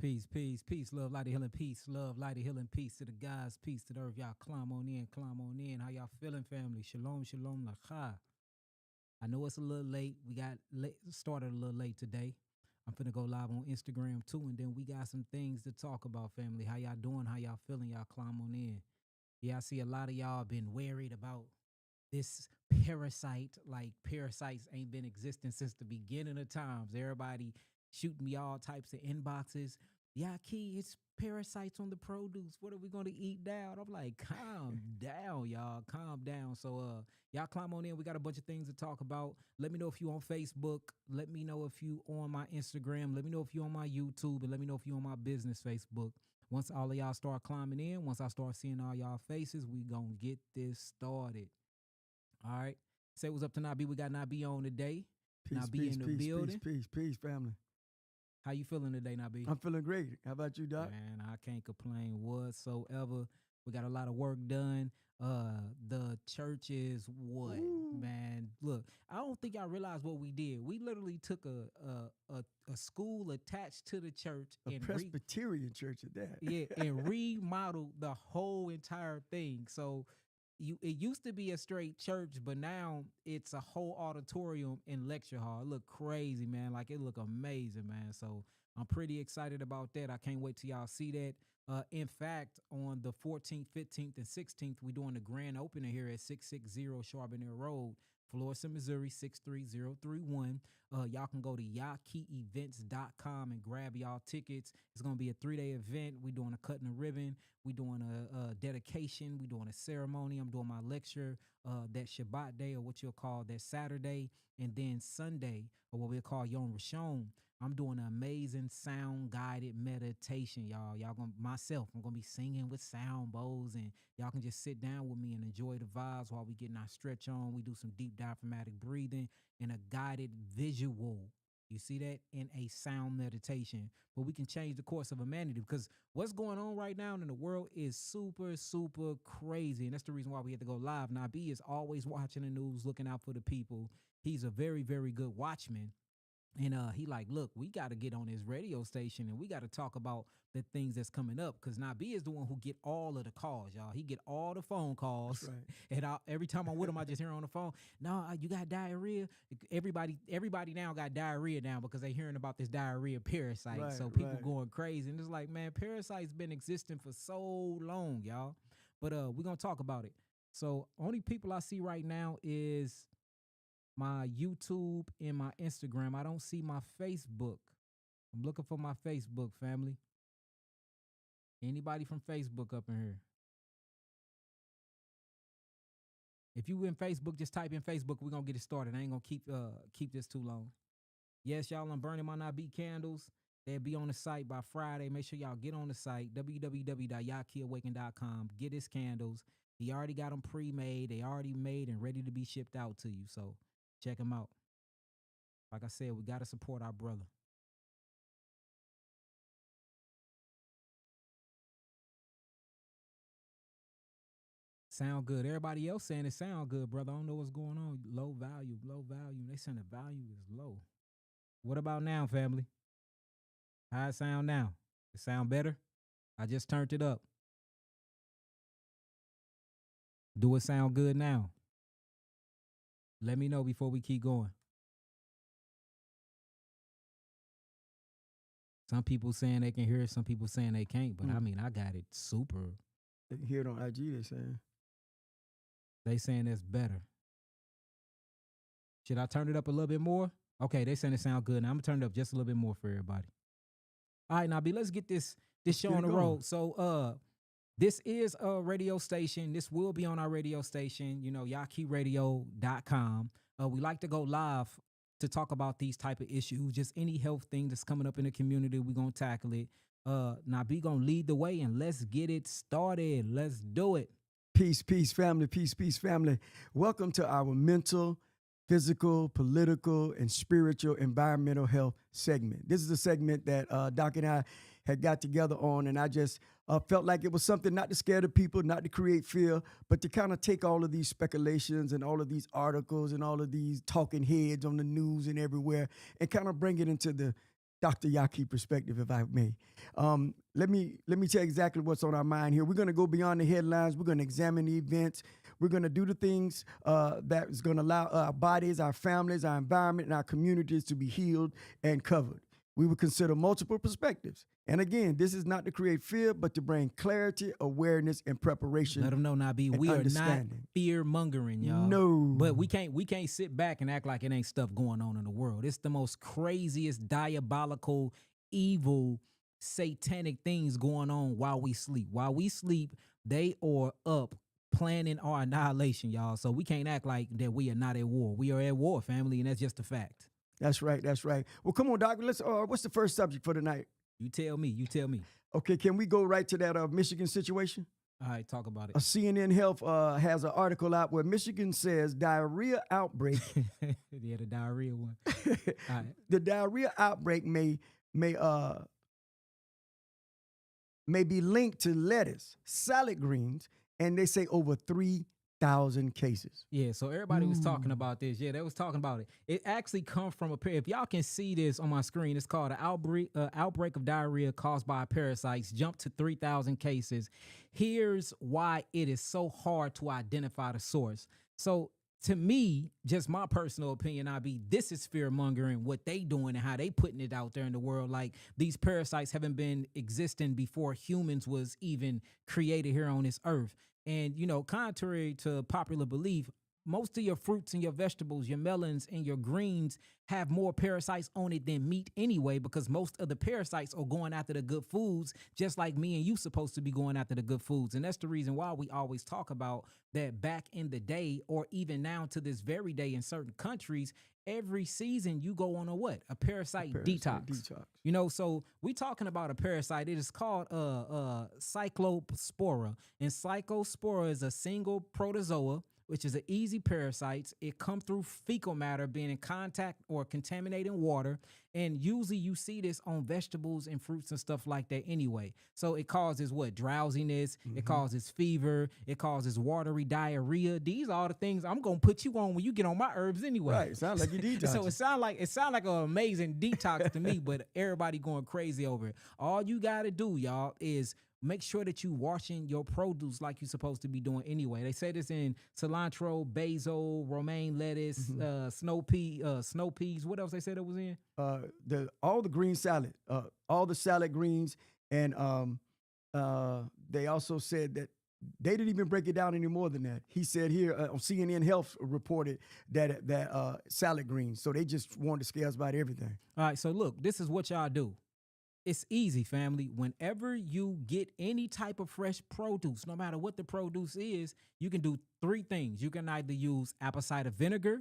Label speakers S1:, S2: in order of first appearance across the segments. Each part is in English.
S1: Peace, peace, peace, love, light, healing, peace, love, light, healing, peace to the guys, peace to the earth. Y'all climb on in, climb on in. How y'all feeling, family? Shalom, shalom, lacha. I know it's a little late. We got started a little late today. I'm finna go live on Instagram too, and then we got some things to talk about, family. How y'all doing? How y'all feeling? Y'all climb on in. Yeah, I see a lot of y'all been worried about this parasite. Like parasites ain't been existing since the beginning of times. Everybody shooting me all types of inboxes. Yah'ki, it's parasites on the produce. What are we gonna eat now? I'm like, calm down, y'all. Calm down. So y'all climb on in. We got a bunch of things to talk about. Let me know if you on Facebook. Let me know if you on my Instagram. Let me know if you on my YouTube. And let me know if you on my business Facebook. Once all of y'all start climbing in, once I start seeing all y'all faces, we gonna get this started. All right. Say what's up to Nabi. We got Nabi on today.
S2: Peace,
S1: Nabi
S2: peace,
S1: in the
S2: peace,
S1: building.
S2: peace, family.
S1: How you feeling today, Nabi?
S2: I'm feeling great. How about you, Doc?
S1: Man, I can't complain whatsoever. We got a lot of work done. The church is what?
S2: Ooh.
S1: Man, look, I don't think y'all realize what we did. We literally took a school attached to the church
S2: A Presbyterian church at that.
S1: and remodeled the whole entire thing. So it used to be a straight church, but now it's a whole auditorium and lecture hall. It look crazy, man. Like it look amazing, man. So I'm pretty excited about that. I can't wait till y'all see that. In fact, on the 14th, 15th, and 16th, we're doing the grand opening here at 660 Charbonneir Road, Florissant, Missouri, 63031. Y'all can go to Yah'kiEvents.com and grab y'all tickets. It's going to be a 3-day event. We're doing a cutting a ribbon. We're doing a dedication. We're doing a ceremony. I'm doing my lecture that Shabbat day, or what you'll call that Saturday. And then Sunday, or what we'll call Yom Rishon, I'm doing an amazing sound guided meditation, y'all. I'm gonna be singing with sound bowls, and y'all can just sit down with me and enjoy the vibes while we getting our stretch on. We do some deep diaphragmatic breathing and a guided visual. You see that in a sound meditation, but we can change the course of humanity, because what's going on right now in the world is super, super crazy. And that's the reason why we had to go live. Nabi is always watching the news, looking out for the people. He's a very, very good watchman. And he like, look, we got to get on his radio station and we got to talk about the things that's coming up, because Nabi is the one who get all of the calls, y'all. He get all the phone calls.
S2: That's right.
S1: And every time I'm with him, I just hear on the phone, no, you got diarrhea. Everybody now got diarrhea now because they hearing about this diarrhea parasite.
S2: Right,
S1: so people
S2: right.
S1: going crazy. And it's like, man, parasites been existing for so long, y'all. But we're going to talk about it. So only people I see right now is my YouTube and my Instagram. I don't see my Facebook. I'm looking for my Facebook, family. Anybody from Facebook up in here? If you in Facebook, just type in Facebook. We're gonna get it started. I ain't gonna keep this too long. Yes, y'all, I'm burning my Nabi candles. They'll be on the site by Friday. Make sure y'all get on the site, www.Yah'kiAwakened.com. Get his candles. He already got them pre-made. They already made and ready to be shipped out to you. So check them out. Like I said, we got to support our brother. Sound good. Everybody else saying it sound good, brother. I don't know what's going on. Low value, low value. They saying the value is low. What about now, family? How it sound now? It sound better? I just turned it up. Do it sound good now? Let me know before we keep going. Some people saying they can hear it, some people saying they can't, but I mean, I got it super.
S2: They can hear it on IG, they saying.
S1: They saying that's better. Should I turn it up a little bit more? Okay, they saying it sound good. Now I'm gonna turn it up just a little bit more for everybody. All right, Nabi, let's get this show on the road. So this is a radio station. This will be on our radio station, Yah'kiRadio.com. We like to go live to talk about these type of issues, just any health thing that's coming up in the community. We're going to tackle it. Nabi going to lead the way, and let's get it started. Let's do it.
S2: Peace, peace, family. Peace, peace, family. Welcome to our mental, physical, political, and spiritual environmental health segment. This is a segment that Doc and I had got together on, and I just felt like it was something not to scare the people, not to create fear, but to kind of take all of these speculations and all of these articles and all of these talking heads on the news and everywhere and kind of bring it into the Dr. Yahki perspective, if I may. Let me tell you exactly what's on our mind here. We're going to go beyond the headlines. We're going to examine the events. We're going to do the things that is going to allow our bodies, our families, our environment, and our communities to be healed and covered. We will consider multiple perspectives. And again, this is not to create fear, but to bring clarity, awareness, and preparation.
S1: Let them know, Nabi, we are not fear mongering, y'all.
S2: No,
S1: but we can't sit back and act like it ain't stuff going on in the world. It's the most craziest, diabolical, evil, satanic things going on while we sleep. While we sleep, they are up planning our annihilation, y'all. So we can't act like that we are not at war. We are at war, family, and that's just a fact.
S2: That's right. That's right. Well, come on, Doctor. Let's. What's the first subject for tonight?
S1: You tell me. You tell me.
S2: Okay, can we go right to that Michigan situation?
S1: All right, talk about it.
S2: CNN Health has an article out where Michigan says diarrhea outbreak.
S1: Yeah, the diarrhea one. All right.
S2: The diarrhea outbreak may be linked to lettuce, salad greens, and they say over 3,000 cases.
S1: Yeah, so everybody was talking about this. Yeah, they was talking about it. It actually comes from a if y'all can see this on my screen, it's called an outbreak of diarrhea caused by parasites jumped to 3,000 cases. Here's why it is so hard to identify the source. So to me, just my personal opinion, this is fear mongering, what they doing and how they putting it out there in the world. Like these parasites haven't been existing before humans was even created here on this earth. And, you know, contrary to popular belief, most of your fruits and your vegetables, your melons and your greens have more parasites on it than meat anyway, because most of the parasites are going after the good foods, just like me and you supposed to be going after the good foods. And that's the reason why we always talk about that back in the day, or even now to this very day in certain countries, every season you go on a parasite detox. You know, so we talking about a parasite. It is called cyclospora. And cyclospora is a single protozoa, which is an easy parasite. It comes through fecal matter being in contact or contaminating water. And usually you see this on vegetables and fruits and stuff like that anyway. So it causes drowsiness. It causes fever. It causes watery diarrhea. These are all the things I'm going to put you on when you get on my herbs anyway.
S2: Right. It sounds like you detox.
S1: So it sounds like an amazing detox to me, but everybody going crazy over it. All you got to do, y'all, is make sure that you washing your produce like you're supposed to be doing anyway. They say this in cilantro, basil, romaine lettuce, snow peas. What else they said it was in?
S2: All the green salad, all the salad greens, and they also said that they didn't even break it down any more than that. He said here on CNN Health reported that salad greens. So they just wanted to scare us about everything.
S1: All right. So look, this is what y'all do. It's easy, family. Whenever you get any type of fresh produce, no matter what the produce is, you can do three things. You can either use apple cider vinegar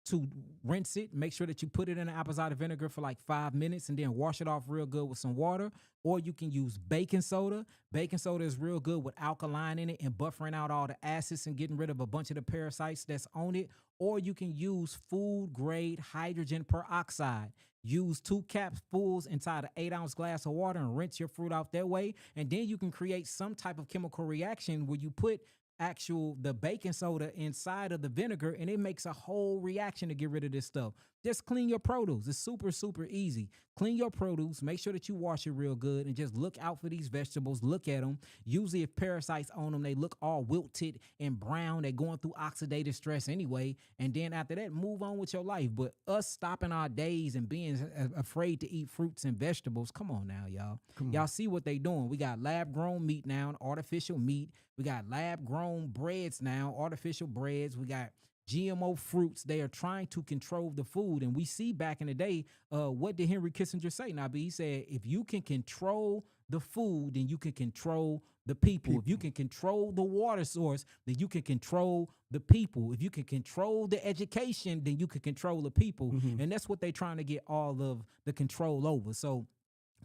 S1: to rinse it, make sure that you put it in apple cider vinegar for like 5 minutes and then wash it off real good with some water. Or you can use baking soda. Baking soda is real good with alkaline in it and buffering out all the acids and getting rid of a bunch of the parasites that's on it. Or you can use food grade hydrogen peroxide. Use 2 capfuls inside an 8-ounce glass of water and rinse your fruit out that way. And then you can create some type of chemical reaction where you put the baking soda inside of the vinegar, and it makes a whole reaction to get rid of this stuff. Just clean your produce. It's super, super easy. Clean your produce. Make sure that you wash it real good and just look out for these vegetables. Look at them. Usually if parasites on them, they look all wilted and brown. They're going through oxidative stress anyway. And then after that, move on with your life. But us stopping our days and being afraid to eat fruits and vegetables, come on now, y'all. Y'all see what they doing. We got lab-grown meat now, artificial meat. We got lab-grown breads now, artificial breads. We got GMO fruits. They are trying to control the food. And we see back in the day, what did Henry Kissinger say, Nabi? He said, if you can control the food, then you can control the people. If you can control the water source, then you can control the people. If you can control the education, then you can control the people. And that's what they're trying to get all of the control over. So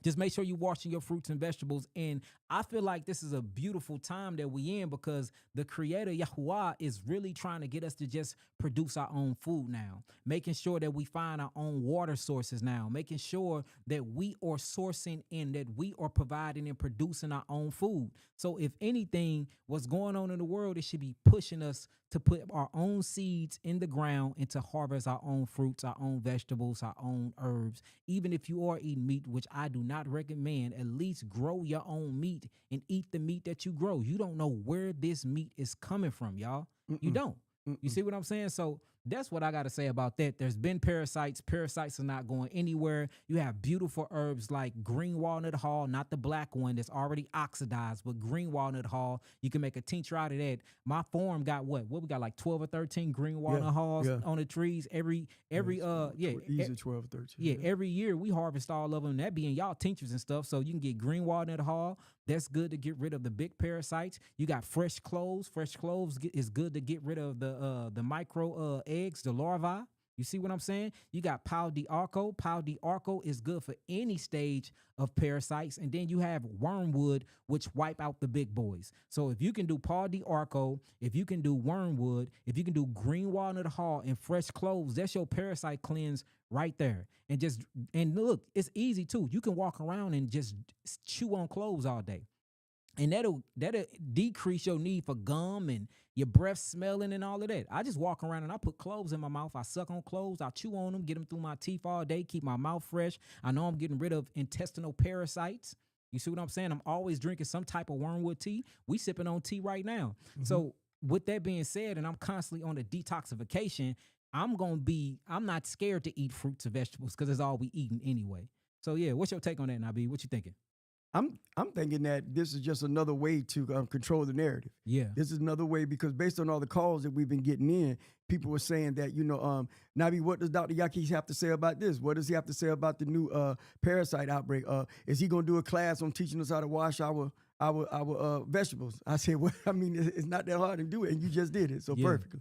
S1: Just make sure you're washing your fruits and vegetables. And I feel like this is a beautiful time that we in because the creator Yahuwah is really trying to get us to just produce our own food now, making sure that we find our own water sources now, making sure that we are sourcing and that we are providing and producing our own food. So if anything, what's going on in the world, it should be pushing us to put our own seeds in the ground and to harvest our own fruits, our own vegetables, our own herbs. Even if you are eating meat, which I do not recommend, at least grow your own meat and eat the meat that you grow. You don't know where this meat is coming from, y'all. You don't. You see what I'm saying? So that's what I got to say about that. There's been parasites. Parasites are not going anywhere. You have beautiful herbs like green walnut hull, not the black one that's already oxidized, but green walnut hull. You can make a tincture out of that. My farm got what we got, like 12 or 13 green walnut hulls on the trees. Every
S2: easy 12, 13.
S1: Yeah, every year we harvest all of them. That being y'all tinctures and stuff. So you can get green walnut hull. That's good to get rid of the big parasites. You got fresh cloves. Fresh cloves is good to get rid of the micro eggs, the larvae. You see what I'm saying? You got pau de arco. Pau de arco is good for any stage of parasites. And then you have wormwood, which wipe out the big boys. So if you can do pau de arco, if you can do wormwood, if you can do green walnut hull and fresh cloves, that's your parasite cleanse right there. And look, it's easy too. You can walk around and just chew on cloves all day. And that'll decrease your need for gum and your breath smelling and all of that. I just walk around and I put cloves in my mouth. I suck on cloves. I chew on them, get them through my teeth all day, keep my mouth fresh. I know I'm getting rid of intestinal parasites. You see what I'm saying? I'm always drinking some type of wormwood tea. We sipping on tea right now. So with that being said, and I'm constantly on a detoxification, I'm not scared to eat fruits and vegetables because it's all we eating anyway. So yeah, what's your take on that, Nabi? What you thinking?
S2: I'm thinking that this is just another way to control the narrative.
S1: Yeah,
S2: this is another way because based on all the calls that we've been getting in, people were saying that Nabi, what does Dr. Yakhi have to say about this? What does he have to say about the new parasite outbreak? Is he going to do a class on teaching us how to wash our vegetables? I said, well, I mean, it's not that hard to do it, and you just did it, so perfectly.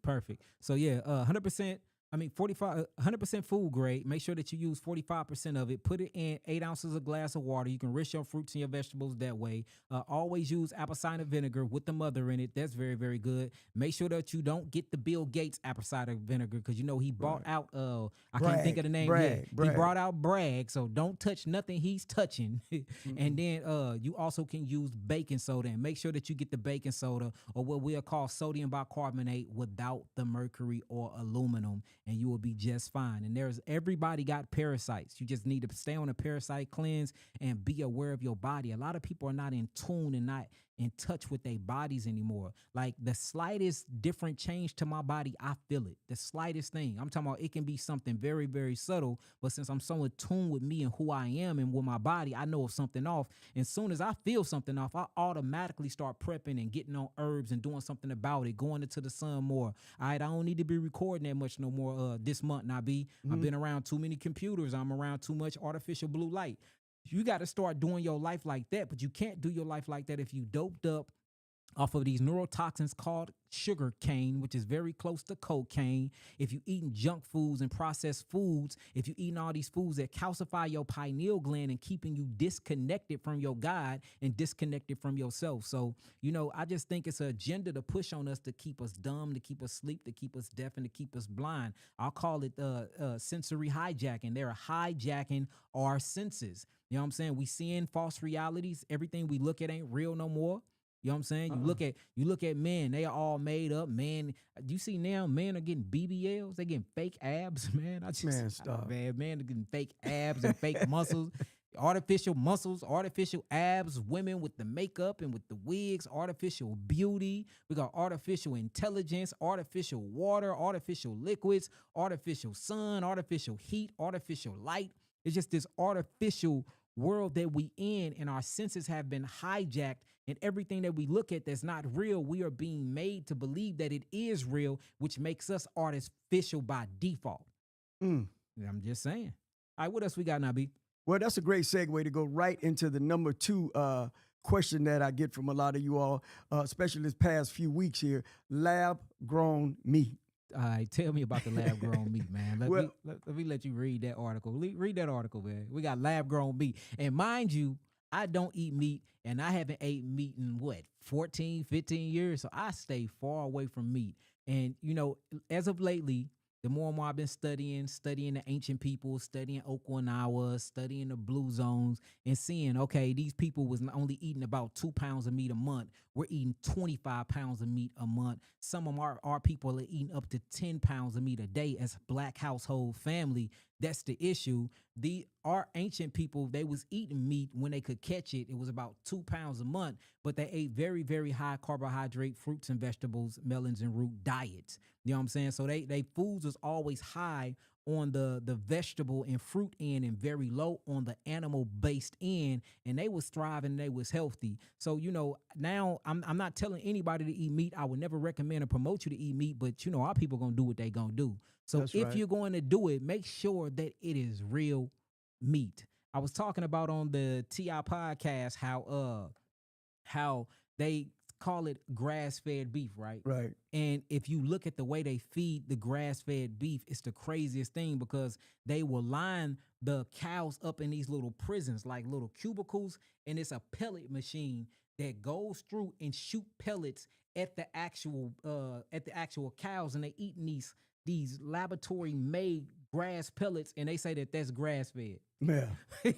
S1: Perfect. So yeah, 100%. 100% food grade. Make sure that you use 45% of it. Put it in 8 ounces of glass of water. You can rinse your fruits and your vegetables that way. Always use apple cider vinegar with the mother in it. That's very, very good. Make sure that you don't get the Bill Gates apple cider vinegar because he bought out, I can't think of the name yet. He brought out Bragg, so don't touch nothing he's touching. And then you also can use baking soda and make sure that you get the baking soda or what we'll call sodium bicarbonate without the mercury or aluminum. And you will be just fine. And everybody got parasites. You just need to stay on a parasite cleanse and be aware of your body. A lot of people are not in tune and not in touch with their bodies anymore. Like the slightest different change to my body, I feel it. The slightest thing. I'm talking about it can be something very, very subtle. But since I'm so in tune with me and who I am and with my body, I know if something off. And as soon as I feel something off, I automatically start prepping and getting on herbs and doing something about it, going into the sun more. All right, I don't need to be recording that much no more this month, Nabi. I've been around too many computers. I'm around too much artificial blue light. You got to start doing your life like that, but you can't do your life like that if you doped up off of these neurotoxins called sugar cane, which is very close to cocaine. If you eating junk foods and processed foods, if you eating all these foods that calcify your pineal gland and keeping you disconnected from your God and disconnected from yourself. So, I just think it's an agenda to push on us to keep us dumb, to keep us asleep, to keep us deaf, and to keep us blind. I'll call it sensory hijacking. They're hijacking our senses. You know what I'm saying? We seeing false realities. Everything we look at ain't real no more. You know what I'm saying? You look at men, they are all made up. Man, do you see now men are getting BBLs? They getting fake abs, man.
S2: Stop.
S1: Man, they're getting fake abs and fake muscles, artificial abs, women with the makeup and with the wigs, artificial beauty. We got artificial intelligence, artificial water, artificial liquids, artificial sun, artificial heat, artificial light. It's just this artificial world that we in, and our senses have been hijacked, and everything that we look at that's not real, we are being made to believe that it is real, which makes us artificial by default. I'm just saying. All right, what else we got, Nabi?
S2: Well, that's a great segue to go right into the number 2 question that I get from a lot of you all, especially this past few weeks here: lab-grown meat.
S1: All right, tell me about the lab grown meat, man.
S2: Well,
S1: Let me let you read that article. Read that article, man. We got lab grown meat. And mind you, I don't eat meat and I haven't ate meat in what, 14, 15 years. So I stay far away from meat. And as of lately, the more and more I've been studying the ancient people, studying Okinawa, studying the blue zones, and seeing, okay, these people was only eating about 2 pounds of meat a month. We're eating 25 pounds of meat a month. Some of our people are eating up to 10 pounds of meat a day as a black household family. That's the issue. Our ancient people, they was eating meat when they could catch it. It was about 2 pounds a month, but they ate very, very high carbohydrate fruits and vegetables, melons and root diets. You know what I'm saying? So they foods was always high on the vegetable and fruit end and very low on the animal based end, and they was thriving, they was healthy. So now I'm not telling anybody to eat meat. I would never recommend or promote you to eat meat, but our people gonna do what they gonna do. So
S2: that's
S1: if
S2: right.
S1: you're going to do it, make sure that it is real meat. I was talking about on the TI podcast how they call it grass fed beef, right?
S2: Right.
S1: And if you look at the way they feed the grass fed beef, it's the craziest thing because they will line the cows up in these little prisons, like little cubicles, and it's a pellet machine that goes through and shoot pellets at the actual cows, and they eating these laboratory made grass pellets, and they say that that's grass fed.
S2: Yeah.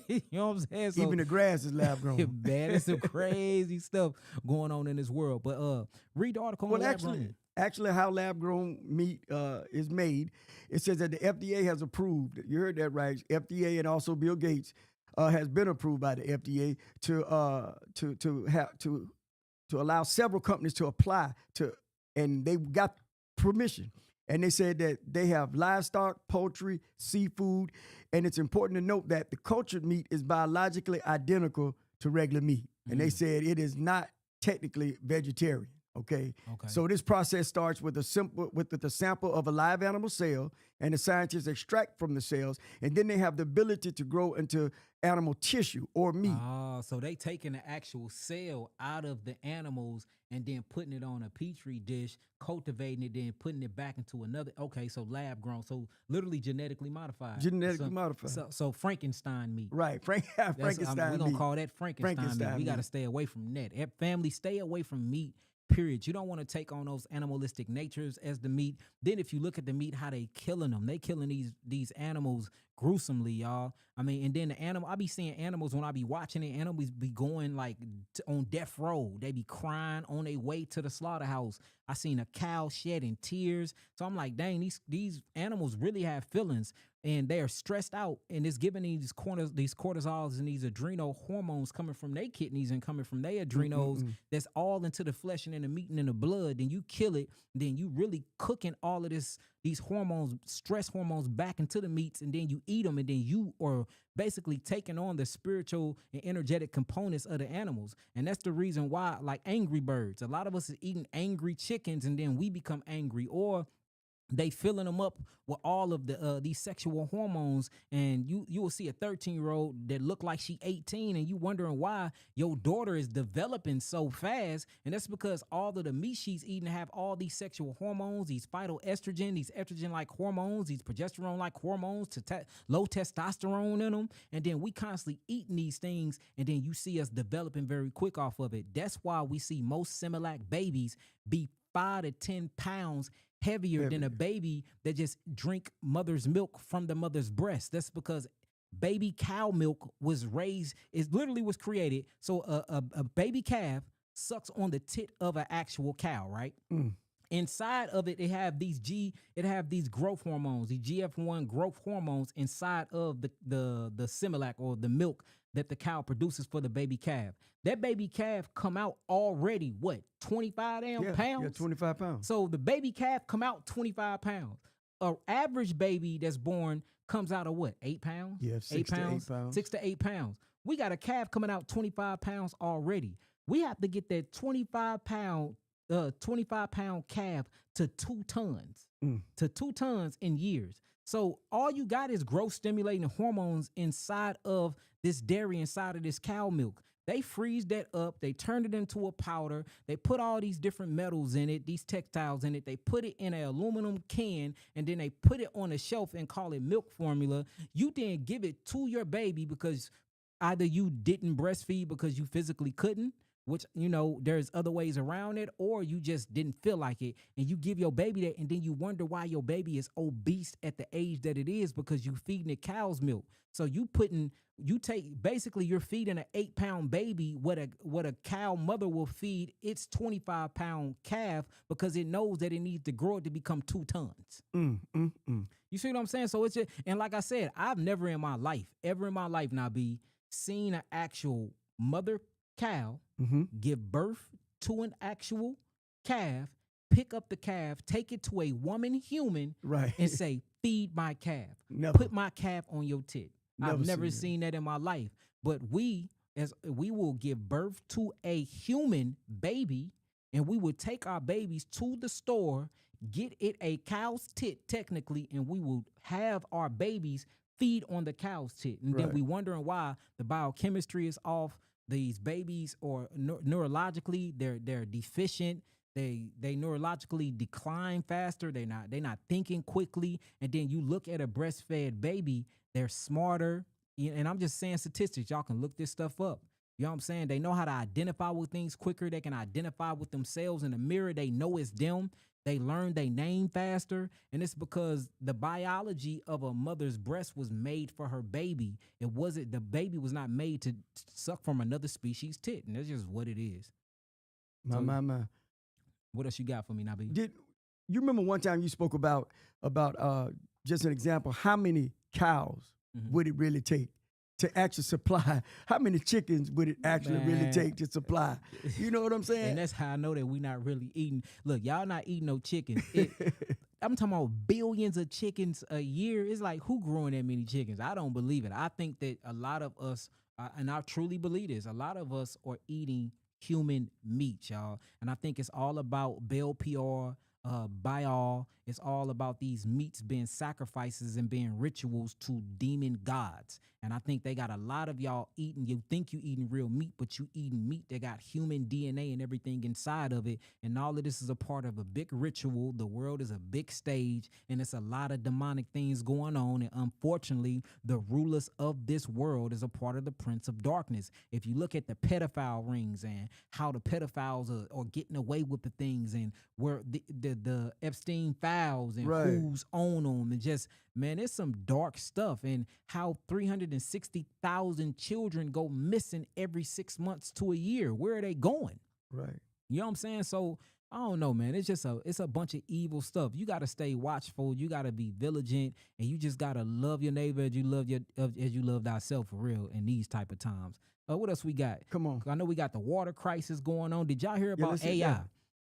S1: You know what I'm saying? So,
S2: Even the grass is lab grown.
S1: man, it's some crazy stuff going on in this world. But read the article on
S2: Well,
S1: the lab grown.
S2: actually, how lab grown meat is made, it says that the FDA has approved. You heard that right? FDA and also Bill Gates has been approved by the FDA to allow several companies to apply to, and they got permission. And they said that they have livestock, poultry, seafood, and it's important to note that the cultured meat is biologically identical to regular meat. And they said it is not technically vegetarian. Okay. So this process starts with the sample of a live animal cell, and the scientists extract from the cells, and then they have the ability to grow into animal tissue or meat.
S1: Oh, so they taking the actual cell out of the animals and then putting it on a petri dish, cultivating it, then putting it back into another. Okay, so lab grown, so literally genetically modified.
S2: Genetically modified.
S1: So Frankenstein meat.
S2: Right, Frankenstein
S1: We're
S2: meat.
S1: gonna call that Frankenstein meat. We got to stay away from that. Family, stay away from meat. Period. You don't want to take on those animalistic natures as the meat. Then if you look at the meat, how they killing them. They killing these animals gruesomely, y'all. I mean, and then the animal, I be seeing animals when I be watching it, animals be going like on death row. They be crying on their way to the slaughterhouse. I seen a cow shedding tears. So I'm like, dang, these animals really have feelings, and they are stressed out, and it's giving these cortisols and these adrenal hormones coming from their kidneys and coming from their adrenals. That's all into the flesh and in the meat and in the blood. Then you kill it, then you really cooking all of these hormones, stress hormones, back into the meats, and then you eat them, and then you are basically taking on the spiritual and energetic components of the animals. And that's the reason why, like Angry Birds, a lot of us is eating angry chickens, and then we become angry, or they filling them up with all of these sexual hormones, and you will see a 13-year-old that look like she 18, and you wondering why your daughter is developing so fast, and that's because all of the meat she's eating have all these sexual hormones, these phytoestrogen, these estrogen-like hormones, these progesterone-like hormones, low testosterone in them, and then we constantly eating these things, and then you see us developing very quick off of it. That's why we see most Similac babies be 5 to 10 pounds heavier than a baby that just drink mother's milk from the mother's breast. That's because baby cow milk was created so a baby calf sucks on the tit of an actual cow, right? Inside of it, it have these growth hormones, the GF1 growth hormones inside of the Similac, or the milk that the cow produces for the baby calf. That baby calf come out already, 25 pounds?
S2: Yeah, 25 pounds.
S1: So the baby calf come out 25 pounds. An average baby that's born comes out of 8 pounds?
S2: Yeah, 6 to 8 pounds.
S1: 6 to 8 pounds. We got a calf coming out 25 pounds already. We have to get that 25 pound calf to 2 tons. To 2 tons in years. So all you got is growth stimulating hormones inside of this dairy, inside of this cow milk. They freeze that up. They turn it into a powder. They put all these different metals in it, these textiles in it. They put it in an aluminum can, and then they put it on a shelf and call it milk formula. You then give it to your baby because either you didn't breastfeed because you physically couldn't, which there's other ways around it, or you just didn't feel like it, and you give your baby that, and then you wonder why your baby is obese at the age that it is because you feeding it cow's milk. So you're feeding an 8-pound baby what a cow mother will feed its 25-pound calf because it knows that it needs to grow it to become 2 tons. You see what I'm saying? So it's just, and like I said, I've never in my life, ever in my life, Nabi, seen an actual mother cow give birth to an actual calf, pick up the calf, take it to a woman human,
S2: right,
S1: and say, feed my calf.
S2: Never.
S1: Put my calf on your tit. I've never seen that in my life. But we will give birth to a human baby, and we would take our babies to the store, get it a cow's tit technically, and we will have our babies feed on the cow's tit. And then we wondering why the biochemistry is off. These babies, or neurologically, they're deficient. They neurologically decline faster. They're not thinking quickly. And then you look at a breastfed baby, they're smarter. And I'm just saying statistics. Y'all can look this stuff up. You know what I'm saying? They know how to identify with things quicker. They can identify with themselves in the mirror. They know it's them. They learn their name faster. And it's because the biology of a mother's breast was made for her baby. The baby was not made to suck from another species' tit. And that's just what it is.
S2: My.
S1: What else you got for me, Nabi?
S2: Did you remember one time you spoke about just an example, how many cows would it really take to actually supply? How many chickens would it actually really take to supply? You know what I'm saying?
S1: And that's how I know that we're not really eating. Look, y'all not eating no chickens. I'm talking about billions of chickens a year. It's like, who growing that many chickens? I don't believe it. I think that a lot of us, and I truly believe this, a lot of us are eating human meat, y'all. And I think it's all about Baal PR, Baal. It's all about these meats being sacrifices and being rituals to demon gods. And I think they got a lot of y'all eating. You think you eating real meat, but you eating meat that got human DNA and everything inside of it. And all of this is a part of a big ritual. The world is a big stage, and it's a lot of demonic things going on. And unfortunately, the rulers of this world is a part of the Prince of Darkness. If you look at the pedophile rings and how the pedophiles are getting away with the things, and where the Epstein files and who's on them, and just, man, it's some dark stuff. And how 360,000 children go missing every 6 months to a year. Where are they going?
S2: Right.
S1: You know what I'm saying? So I don't know, man. It's a bunch of evil stuff. You got to stay watchful. You got to be vigilant, and you just got to love your neighbor as you love thyself, for real, in these type of times. What else we got?
S2: Come on.
S1: I know we got the water crisis going on. Did y'all hear about AI?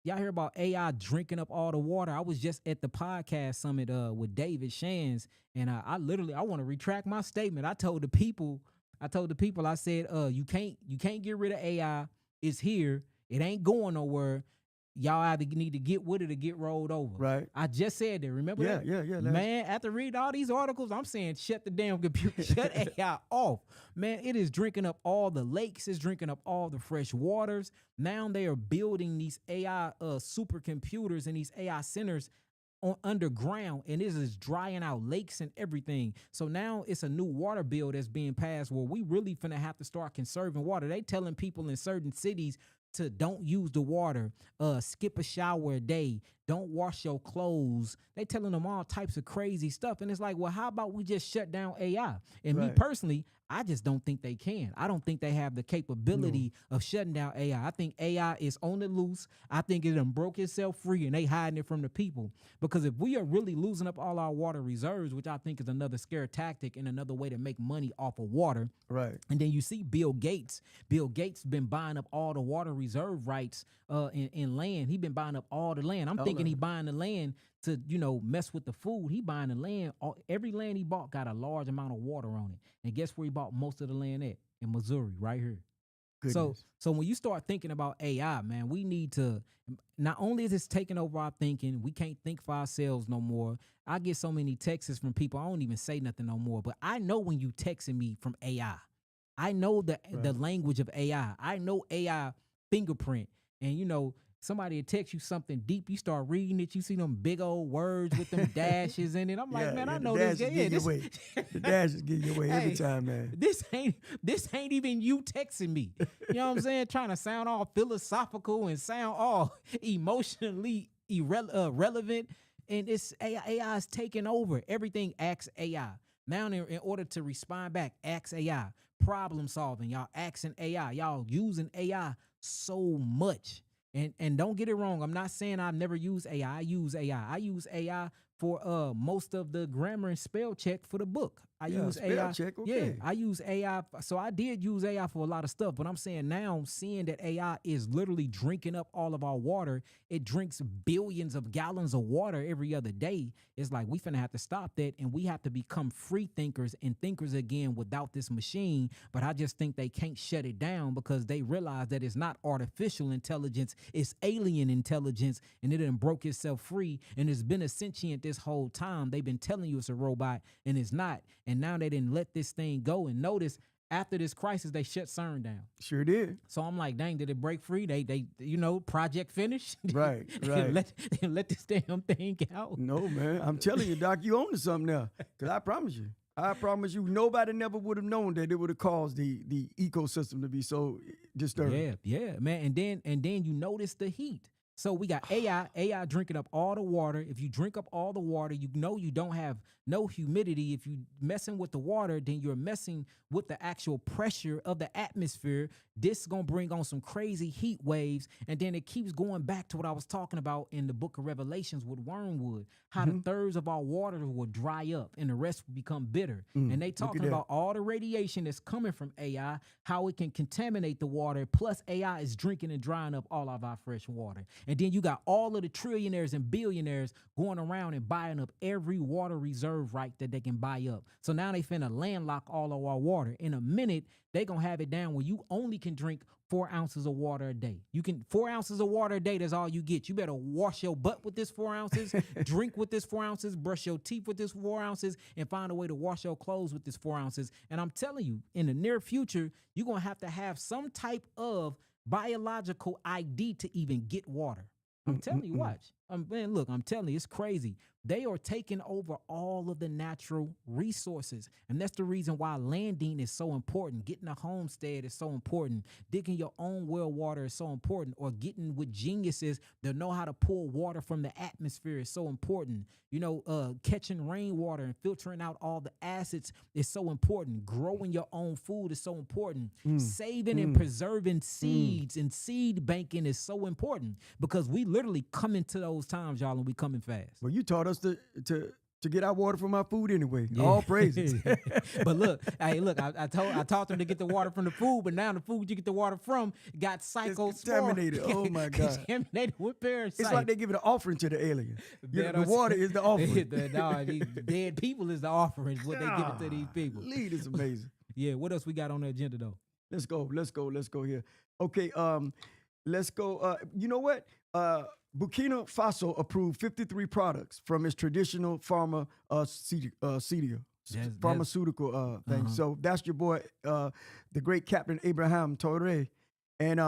S1: Y'all hear about AI drinking up all the water? I was just at the podcast summit with David Shands, and I want to retract my statement. I told the people, I said, you can't get rid of AI. It's here. It ain't going nowhere. Y'all either need to get with it or get rolled over.
S2: Right.
S1: I just said that. Remember that?
S2: Yeah.
S1: Man, after reading all these articles, I'm saying shut the damn computer, shut AI off. Man, it is drinking up all the lakes. It's drinking up all the fresh waters. Now they are building these AI supercomputers and these AI centers on underground, and this is drying out lakes and everything. So now it's a new water bill that's being passed where we really finna have to start conserving water. They telling people in certain cities to don't use the water, skip a shower a day, don't wash your clothes. They telling them all types of crazy stuff. And it's like, well, how about we just shut down AI? And me personally, I just don't think they can. I don't think they have the capability of shutting down AI. I think AI is on the loose. I think it done broke itself free, and they hiding it from the people. Because if we are really losing up all our water reserves, which I think is another scare tactic and another way to make money off of water.
S2: Right.
S1: And then you see Bill Gates. Bill Gates been buying up all the water reserve rights in land. He been buying up all the land. I'm thinking he buying the land to, mess with the food. He buying the land. Every land he bought got a large amount of water on it. And guess where he bought most of the land at? In Missouri, right here.
S2: Goodness.
S1: So when you start thinking about AI, man, we need to, not only is this taking over our thinking, we can't think for ourselves no more. I get so many texts from people, I don't even say nothing no more. But I know when you texting me from AI. I know the
S2: Right.
S1: language of AI. I know AI fingerprint. And somebody will text you something deep, you start reading it, you see them big old words with them dashes in it. I'm like,
S2: Yeah,
S1: man,
S2: yeah.
S1: I
S2: The
S1: know this
S2: dash
S1: guy.
S2: is
S1: Yeah,
S2: getting your
S1: this
S2: way. The dash is getting your way every
S1: hey,
S2: time, man.
S1: this ain't even you texting me. You know what I'm saying? Trying to sound all philosophical and sound all emotionally relevant. And it's AI is taking over. Everything acts AI. Now, in order to respond back, ask AI. Problem solving, y'all asking AI. Y'all using AI so much. And don't get it wrong. I'm not saying I've never used AI. I use AI. I use AI for most of the grammar and spell check for the book. I
S2: Yeah,
S1: use
S2: spell
S1: AI.
S2: check.
S1: Yeah,
S2: Okay.
S1: I use AI. So I did use AI for a lot of stuff, but I'm saying now, seeing that AI is literally drinking up all of our water, it drinks billions of gallons of water every other day. It's like we finna have to stop that, and we have to become free thinkers and thinkers again without this machine. But I just think they can't shut it down because they realize that it's not artificial intelligence, it's alien intelligence, and it done broke itself free, and it's been a sentient this whole time. They've been telling you it's a robot, and it's not. And now they didn't let this thing go. And notice after this crisis, they shut CERN down.
S2: Sure did.
S1: So I'm like, dang, did it break free? They project finished.
S2: Right,
S1: They
S2: right.
S1: let this damn thing out.
S2: No, man. I'm telling you, Doc, you own to something now. Because I promise you, nobody never would have known that it would have caused the ecosystem to be so disturbed.
S1: Yeah, man. And then you notice the heat. So we got AI drinking up all the water. If you drink up all the water, you know you don't have no humidity. If you messing with the water, then you're messing with the actual pressure of the atmosphere. This is gonna bring on some crazy heat waves, and then it keeps going back to what I was talking about in the book of Revelations with wormwood, how the
S2: Mm-hmm.
S1: thirds of our water will dry up and the rest will become bitter. And they
S2: Look at
S1: talking
S2: that.
S1: about all the radiation that's coming from AI, how it can contaminate the water. Plus, AI is drinking and drying up all of our fresh water. And then you got all of the trillionaires and billionaires going around and buying up every water reserve right that they can buy up. So now they finna landlock all of our water. In a minute, they gonna have it down where you only can drink 4 ounces of water a day. You can 4 ounces of water a day. That's all you get. You better wash your butt with this 4 ounces, drink with this 4 ounces, brush your teeth with this 4 ounces, and find a way to wash your clothes with this 4 ounces. And I'm telling you, in the near future, you're gonna have some type of biological ID to even get water. I'm telling you,
S2: Mm-mm-mm.
S1: watch. Man, look, I'm telling you, it's crazy. They are taking over all of the natural resources. And that's the reason why landing is so important. Getting a homestead is so important. Digging your own well water is so important. Or getting with geniuses that know how to pull water from the atmosphere is so important. Catching rainwater and filtering out all the acids is so important. Growing your own food is so important.
S2: Mm,
S1: Saving and
S2: mm,
S1: preserving
S2: mm.
S1: seeds and seed banking is so important because we literally come into those times, y'all, and we coming fast.
S2: Well, you taught us to get our water from our food anyway.
S1: Yeah.
S2: All praises.
S1: But look, I taught them to get the water from the food, but now the food you get the water from got
S2: contaminated. Oh, my God.
S1: Contaminated with parasites.
S2: It's like they give an offering to the alien.
S1: Man,
S2: The water is the offering.
S1: These dead people is the offering, what they give it to these people.
S2: Lead is amazing.
S1: Yeah, what else we got on the agenda though?
S2: Let's go here. Okay, let's go. You know what? Burkina Faso approved 53 products from its traditional pharmaceutical thing. So that's your boy, the great Captain Abraham Traoré. And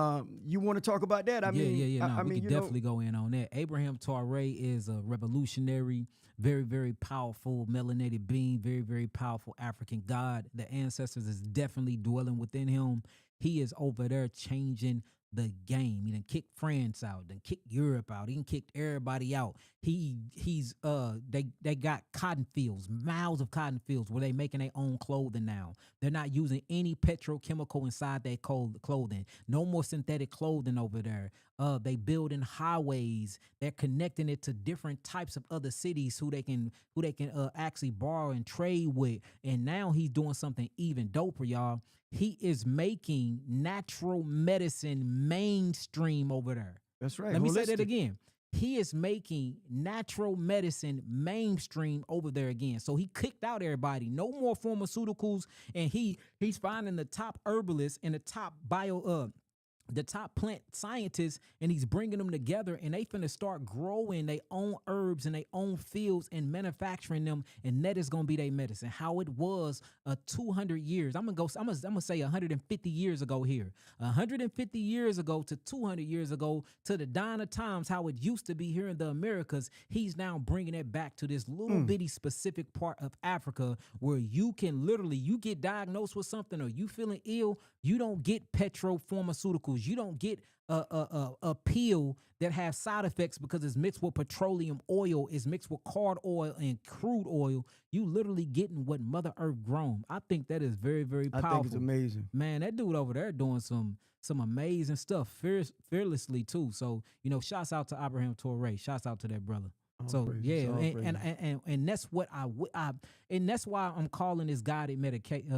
S2: you want to talk about that?
S1: We can definitely go in on that. Abraham Traoré is a revolutionary, very, very powerful melanated being, very, very powerful African god. The ancestors is definitely dwelling within him. He is over there changing the game. He done kicked France out, done kicked Europe out. He done kicked everybody out. They got cotton fields, miles of cotton fields where they making their own clothing now. They're not using any petrochemical inside their clothing. No more synthetic clothing over there. They building highways. They're connecting it to different types of other cities who they can actually borrow and trade with. And now he's doing something even doper, y'all. He is making natural medicine mainstream over there.
S2: That's right.
S1: Let me say that again. He is making natural medicine mainstream over there again. So he kicked out everybody. No more pharmaceuticals. And he's finding the top herbalists and the top the top plant scientists, and he's bringing them together, and they finna start growing their own herbs and their own fields and manufacturing them, and that is gonna be their medicine. How it was 200 years. I'm gonna say 150 years ago here. 150 years ago to 200 years ago to the dawn of times, how it used to be here in the Americas. He's now bringing it back to this little bitty specific part of Africa where you can literally, you get diagnosed with something or you feeling ill, you don't get petropharmaceuticals. You don't get a pill that has side effects because it's mixed with petroleum oil, it's mixed with cod oil and crude oil. You literally getting what Mother Earth grown. I think that is very, very powerful.
S2: I think it's amazing.
S1: Man, that dude over there doing some amazing stuff, fearlessly too. So, you know, shouts out to Abraham Torre. Shouts out to that brother. So
S2: praises,
S1: yeah, and that's what I and that's why I'm calling this guided meditation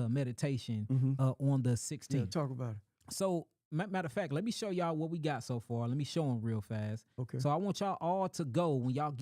S1: on the 16th.
S2: Yeah, talk about it.
S1: So matter of fact, let me show y'all what we got so far. Let me show them real fast.
S2: Okay.
S1: So I want y'all all to go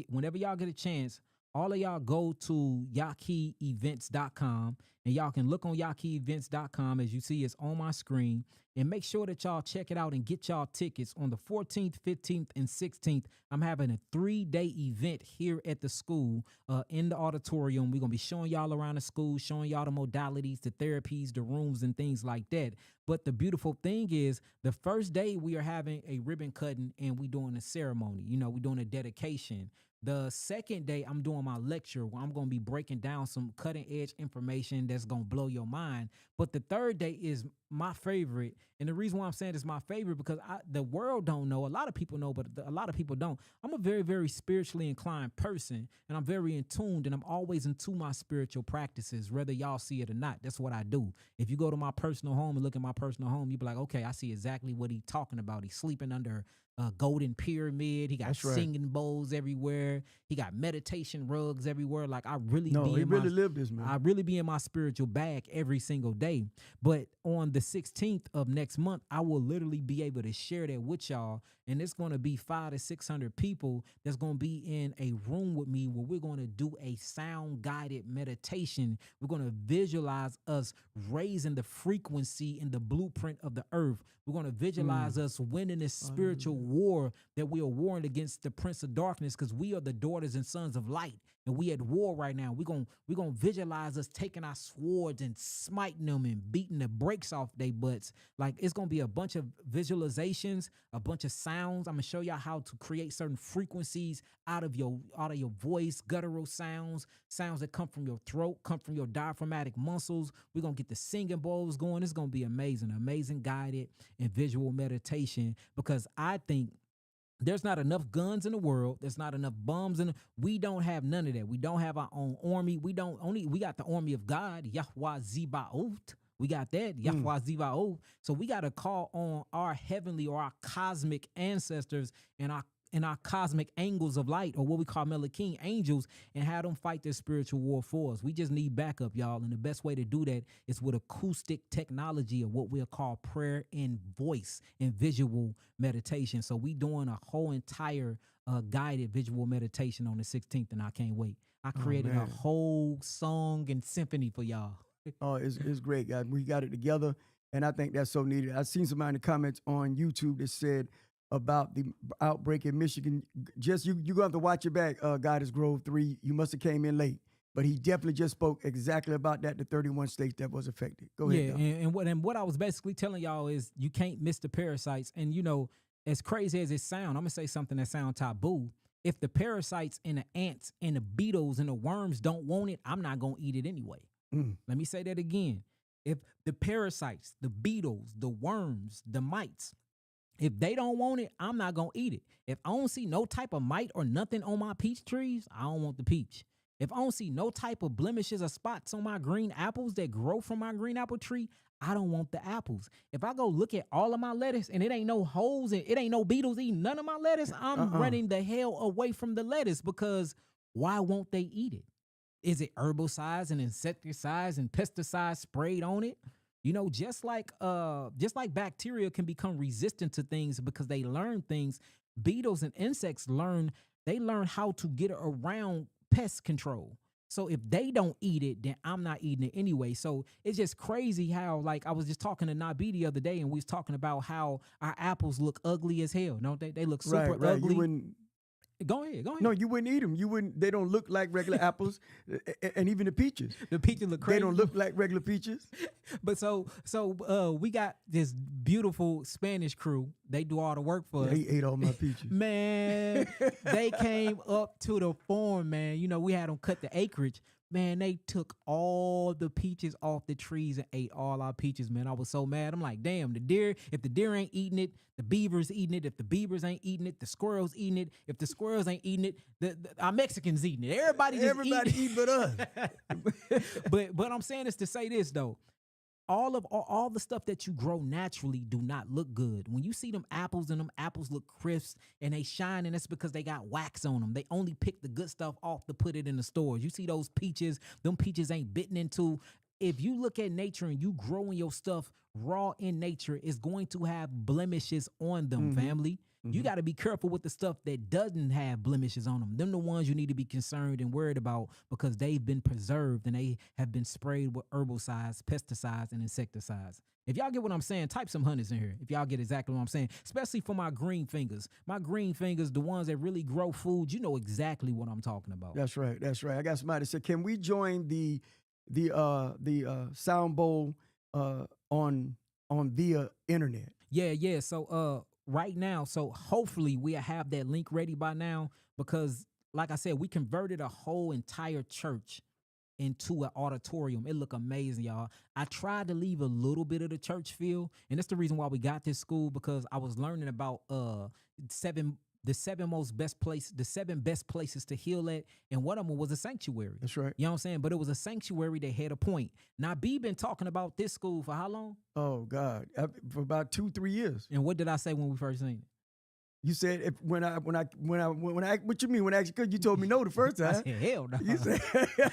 S1: whenever y'all get a chance. All of y'all go to Yah'kiEvents.com, and y'all can look on Yah'kiEvents.com. As you see, it's on my screen. And make sure that y'all check it out and get y'all tickets on the 14th, 15th, and 16th. I'm having a 3-day event here at the school in the auditorium. We're going to be showing y'all around the school, showing y'all the modalities, the therapies, the rooms, and things like that. But the beautiful thing is the first day we are having a ribbon cutting and we doing a ceremony. You know, we're doing a dedication. The second day, I'm doing my lecture where I'm going to be breaking down some cutting edge information that's going to blow your mind. But the third day is my favorite. And the reason why I'm saying it's my favorite because the world don't know. A lot of people know, but a lot of people don't. I'm a very, very spiritually inclined person, and I'm very in tuned, and I'm always into my spiritual practices, whether y'all see it or not. That's what I do. If you go to my personal home and look at my personal home, you be like, okay, I see exactly what he's talking about. He's sleeping under a golden pyramid. He got singing bowls everywhere. He got meditation rugs everywhere. Like I really
S2: lived this, man.
S1: I really be in my spiritual bag every single day. But on the 16th of next month, I will literally be able to share that with y'all. And it's going to be 500 to 600 people that's going to be in a room with me where we're going to do a sound guided meditation. We're going to visualize us raising the frequency in the blueprint of the earth. We're going to visualize us winning this spiritual war that we are warring against the prince of darkness, because we are the daughters and sons of light. And we at war right now. We're gonna visualize us taking our swords and smiting them and beating the brakes off their butts. Like it's gonna be a bunch of visualizations, a bunch of sounds. I'm gonna show y'all how to create certain frequencies out of your voice, guttural sounds that come from your throat, come from your diaphragmatic muscles. We're gonna get the singing bowls going. It's gonna be amazing guided and visual meditation, because I think there's not enough guns in the world. There's not enough bombs we don't have none of that. We don't have our own army. We got the army of God, Yahweh Zebaoth. We got that, Yahweh Zebaoth. So we got to call on our heavenly or our cosmic ancestors and our cosmic angels of light, or what we call Melachim angels, and have them fight this spiritual war for us. We just need backup, y'all. And the best way to do that is with acoustic technology, or what we'll call prayer in voice and visual meditation. So we doing a whole entire guided visual meditation on the 16th, and I can't wait. I created a whole song and symphony for y'all.
S2: Oh, it's great, guys. We got it together, and I think that's so needed. I've seen somebody in the comments on YouTube that said about the outbreak in Michigan. Just you're gonna have to watch your back, Goddess Grove 3. You must have came in late. But he definitely just spoke exactly about that, the 31 states that was affected. Go ahead.
S1: Yeah, and what I was basically telling y'all is you can't miss the parasites. And you know, as crazy as it sounds, I'm gonna say something that sounds taboo. If the parasites and the ants and the beetles and the worms don't want it, I'm not gonna eat it anyway. Let me say that again. If the parasites, the beetles, the worms, the mites, if they don't want it, I'm not going to eat it. If I don't see no type of mite or nothing on my peach trees, I don't want the peach. If I don't see no type of blemishes or spots on my green apples that grow from my green apple tree, I don't want the apples. If I go look at all of my lettuce and it ain't no holes and it ain't no beetles eating none of my lettuce, I'm running the hell away from the lettuce, because why won't they eat it? Is it herbicides and insecticides and pesticides sprayed on it? You know, just like bacteria can become resistant to things because they learn things, beetles and insects learn how to get around pest control. So if they don't eat it, then I'm not eating it anyway. So it's just crazy how, like, I was just talking to Nabi the other day, and we was talking about how our apples look ugly as hell, don't they? They look
S2: Right,
S1: super
S2: right. You
S1: ugly.
S2: wouldn't.
S1: Go ahead, go
S2: No,
S1: ahead.
S2: you wouldn't eat them. You wouldn't. They don't look like regular apples, and even the peaches.
S1: The peaches look crazy.
S2: They don't look like regular peaches.
S1: But we got this beautiful Spanish crew. They do all the work for
S2: Yeah,
S1: us.
S2: he ate all my peaches.
S1: Man, they came up to the farm, man. You know, we had them cut the acreage. Man, they took all the peaches off the trees and ate all our peaches, man. I was so mad. I'm like, damn, the deer, if the deer ain't eating it, the beaver's eating it. If the beavers ain't eating it, the squirrels eating it. If the squirrels ain't eating it, our Mexicans eating it. Everybody
S2: eat but us.
S1: but I'm saying this to say this, though. All the stuff that you grow naturally do not look good. When you see them apples and them apples look crisp and they shine, and that's because they got wax on them. They only pick the good stuff off to put it in the stores. You see those peaches, them peaches ain't bitten into. If you look at nature and you growing your stuff raw in nature, it's going to have blemishes on them, family. You got to be careful with the stuff that doesn't have blemishes on them. Them the ones you need to be concerned and worried about because they've been preserved and they have been sprayed with herbicides, pesticides, and insecticides. If y'all get what I'm saying, type some hundreds in here. If y'all get exactly what I'm saying, especially for my green fingers. My green fingers, the ones that really grow food, you know exactly what I'm talking about.
S2: That's right. That's right. I got somebody that said, can we join the sound bowl on via internet?
S1: Yeah. So right now, so hopefully we'll have that link ready by now because, like I said, we converted a whole entire church into an auditorium. It look amazing, y'all. I tried to leave a little bit of the church feel, and that's the reason why we got this school, because I was learning about the seven best places to heal at, and one of them was a sanctuary.
S2: That's right.
S1: You know what I'm saying? But it was a sanctuary that had a point. Now, B been talking about this school for how long?
S2: Oh God, for about 2-3 years.
S1: And what did I say when we first seen it?
S2: You said when I what you mean when I asked you, 'cause you told me no the first time.
S1: I said, hell no.
S2: You said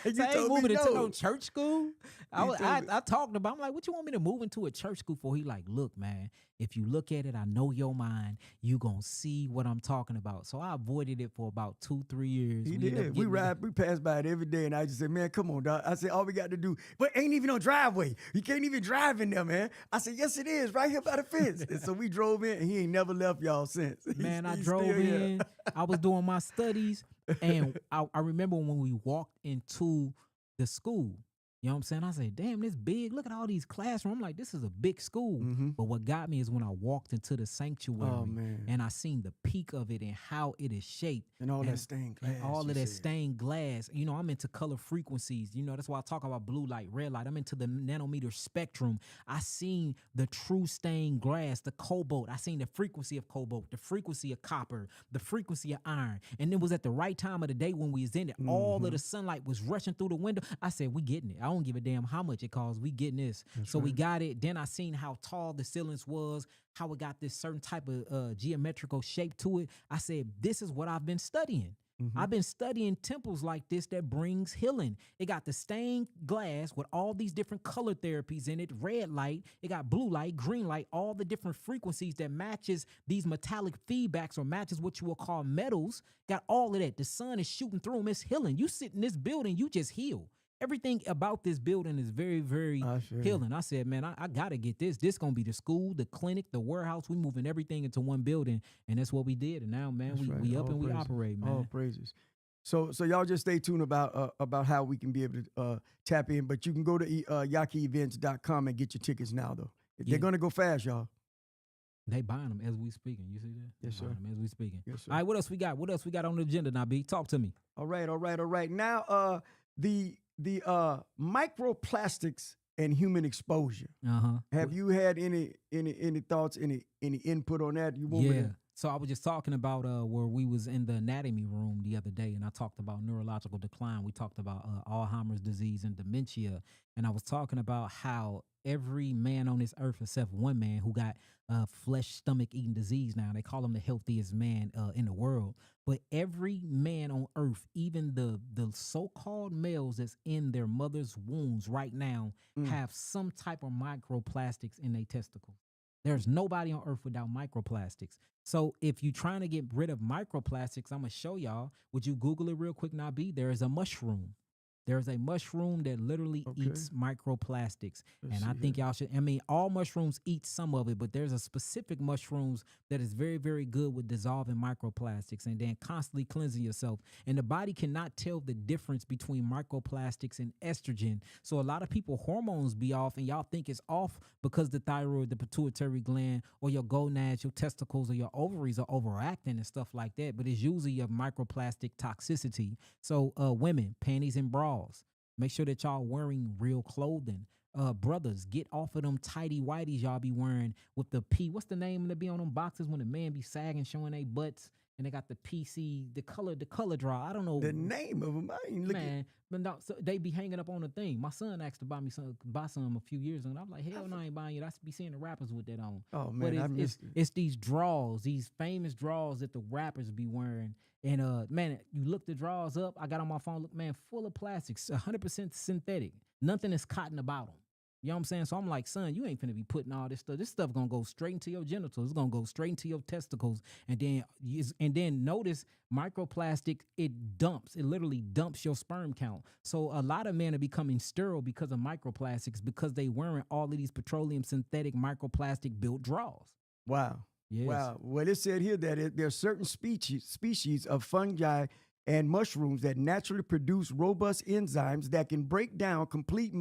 S2: you
S1: So I ain't
S2: told
S1: moving
S2: me
S1: into
S2: no.
S1: no church school. I talked about, I'm like, what you want me to move into a church school for? He like, look, man, if you look at it, I know your mind, you gonna see what I'm talking about. So I avoided it for about 2-3 years.
S2: He did. We passed by it every day, and I just said, man, come on, dog. I said, all we got to do, but ain't even no driveway. You can't even drive in there, man. I said, yes, it is, right here by the fence. And so we drove in, and he ain't never left y'all since.
S1: Man, I
S2: He's
S1: drove
S2: still here.
S1: in. I was doing my studies, and I remember when we walked into the school. You know what I'm saying? I said, damn, this big. Look at all these classrooms. I'm like, this is a big school. But what got me is when I walked into the sanctuary and I seen the peak of it and how it is shaped.
S2: And all that stained glass.
S1: And all of that stained glass. You know, I'm into color frequencies. You know, that's why I talk about blue light, red light. I'm into the nanometer spectrum. I seen the true stained glass, the cobalt. I seen the frequency of cobalt, the frequency of copper, the frequency of iron. And it was at the right time of the day when we was in it. All of the sunlight was rushing through the window. I said, we getting it. I don't give a damn how much it costs. We getting this. So we got it. Then I seen how tall the ceilings was, how it got this certain type of geometrical shape to it. I said, this is what I've been studying. I've been studying temples like this that brings healing. It got the stained glass with all these different color therapies in it, red light, it got blue light, green light, all the different frequencies that matches these metallic feedbacks or matches what you will call metals. Got all of that. The sun is shooting through them. It's healing. You sit in this building, you just heal. Everything about this building is very, very healing. I said, man, I got to get this. This going to be the school, the clinic, the warehouse. We moving everything into one building, and that's what we did. And now, man, we up and we operate, man.
S2: All praises. So y'all just stay tuned about how we can be able to tap in. But you can go to YahkiEvents.com and get your tickets now, though. They're going to go fast, y'all.
S1: They buying them as we speaking. You see that?
S2: Yes, sir.
S1: Them as we speaking.
S2: Yes, sir.
S1: All right, what else we got? What else we got on the agenda now, B? Talk to me.
S2: All right. Now, the microplastics and human exposure. Have you had any thoughts, any input on that? You want me to?
S1: So I was just talking about where we was in the anatomy room the other day, and I talked about neurological decline. We talked about Alzheimer's disease and dementia, and I was talking about how every man on this earth, except one man who got flesh stomach eating disease now. They call him the healthiest man in the world. But every man on earth, even the so-called males that's in their mother's wombs right now, have some type of microplastics in their testicles. There's nobody on earth without microplastics. So if you're trying to get rid of microplastics, I'm going to show y'all. Would you Google it real quick, Nabi? There is a mushroom. There's a mushroom that literally
S2: Okay.
S1: eats microplastics.
S2: Let's
S1: And
S2: see
S1: I think
S2: here.
S1: y'all should, I mean, all mushrooms eat some of it, but there's a specific mushrooms that is very, very good with dissolving microplastics and then constantly cleansing yourself. And the body cannot tell the difference between microplastics and estrogen. So a lot of people hormones be off and y'all think it's off because the thyroid, the pituitary gland, or your gonads, your testicles, or your ovaries are overacting and stuff like that. But it's usually your microplastic toxicity. So women, panties and bras. Make sure that y'all wearing real clothing. Brothers, get off of them tighty whities y'all be wearing with the P. What's the name that be on them boxes when the man be sagging, showing they butts, and they got the PC, the color draw. I don't know,
S2: The name of them, I ain't looking.
S1: man, but no, so they be hanging up on the thing. My son asked to buy some a few years ago, and I'm like, hell no, I ain't buying it. I be seeing the rappers with that on.
S2: Oh
S1: But
S2: man, I missed it.
S1: it's these draws, these famous draws that the rappers be wearing. And man, you look the draws up. I got on my phone. Look, man, full of plastics, 100% synthetic. Nothing is cotton about them. You know what I'm saying? So I'm like, son, you ain't finna be putting all this stuff. This stuff gonna go straight into your genitals. It's gonna go straight into your testicles, and then notice microplastic. It dumps. It literally dumps your sperm count. So a lot of men are becoming sterile because of microplastics because they wearing all of these petroleum synthetic microplastic built draws.
S2: Wow.
S1: Yes.
S2: Wow. Well, it said here that there are certain species of fungi and mushrooms that naturally produce robust enzymes that can break down complete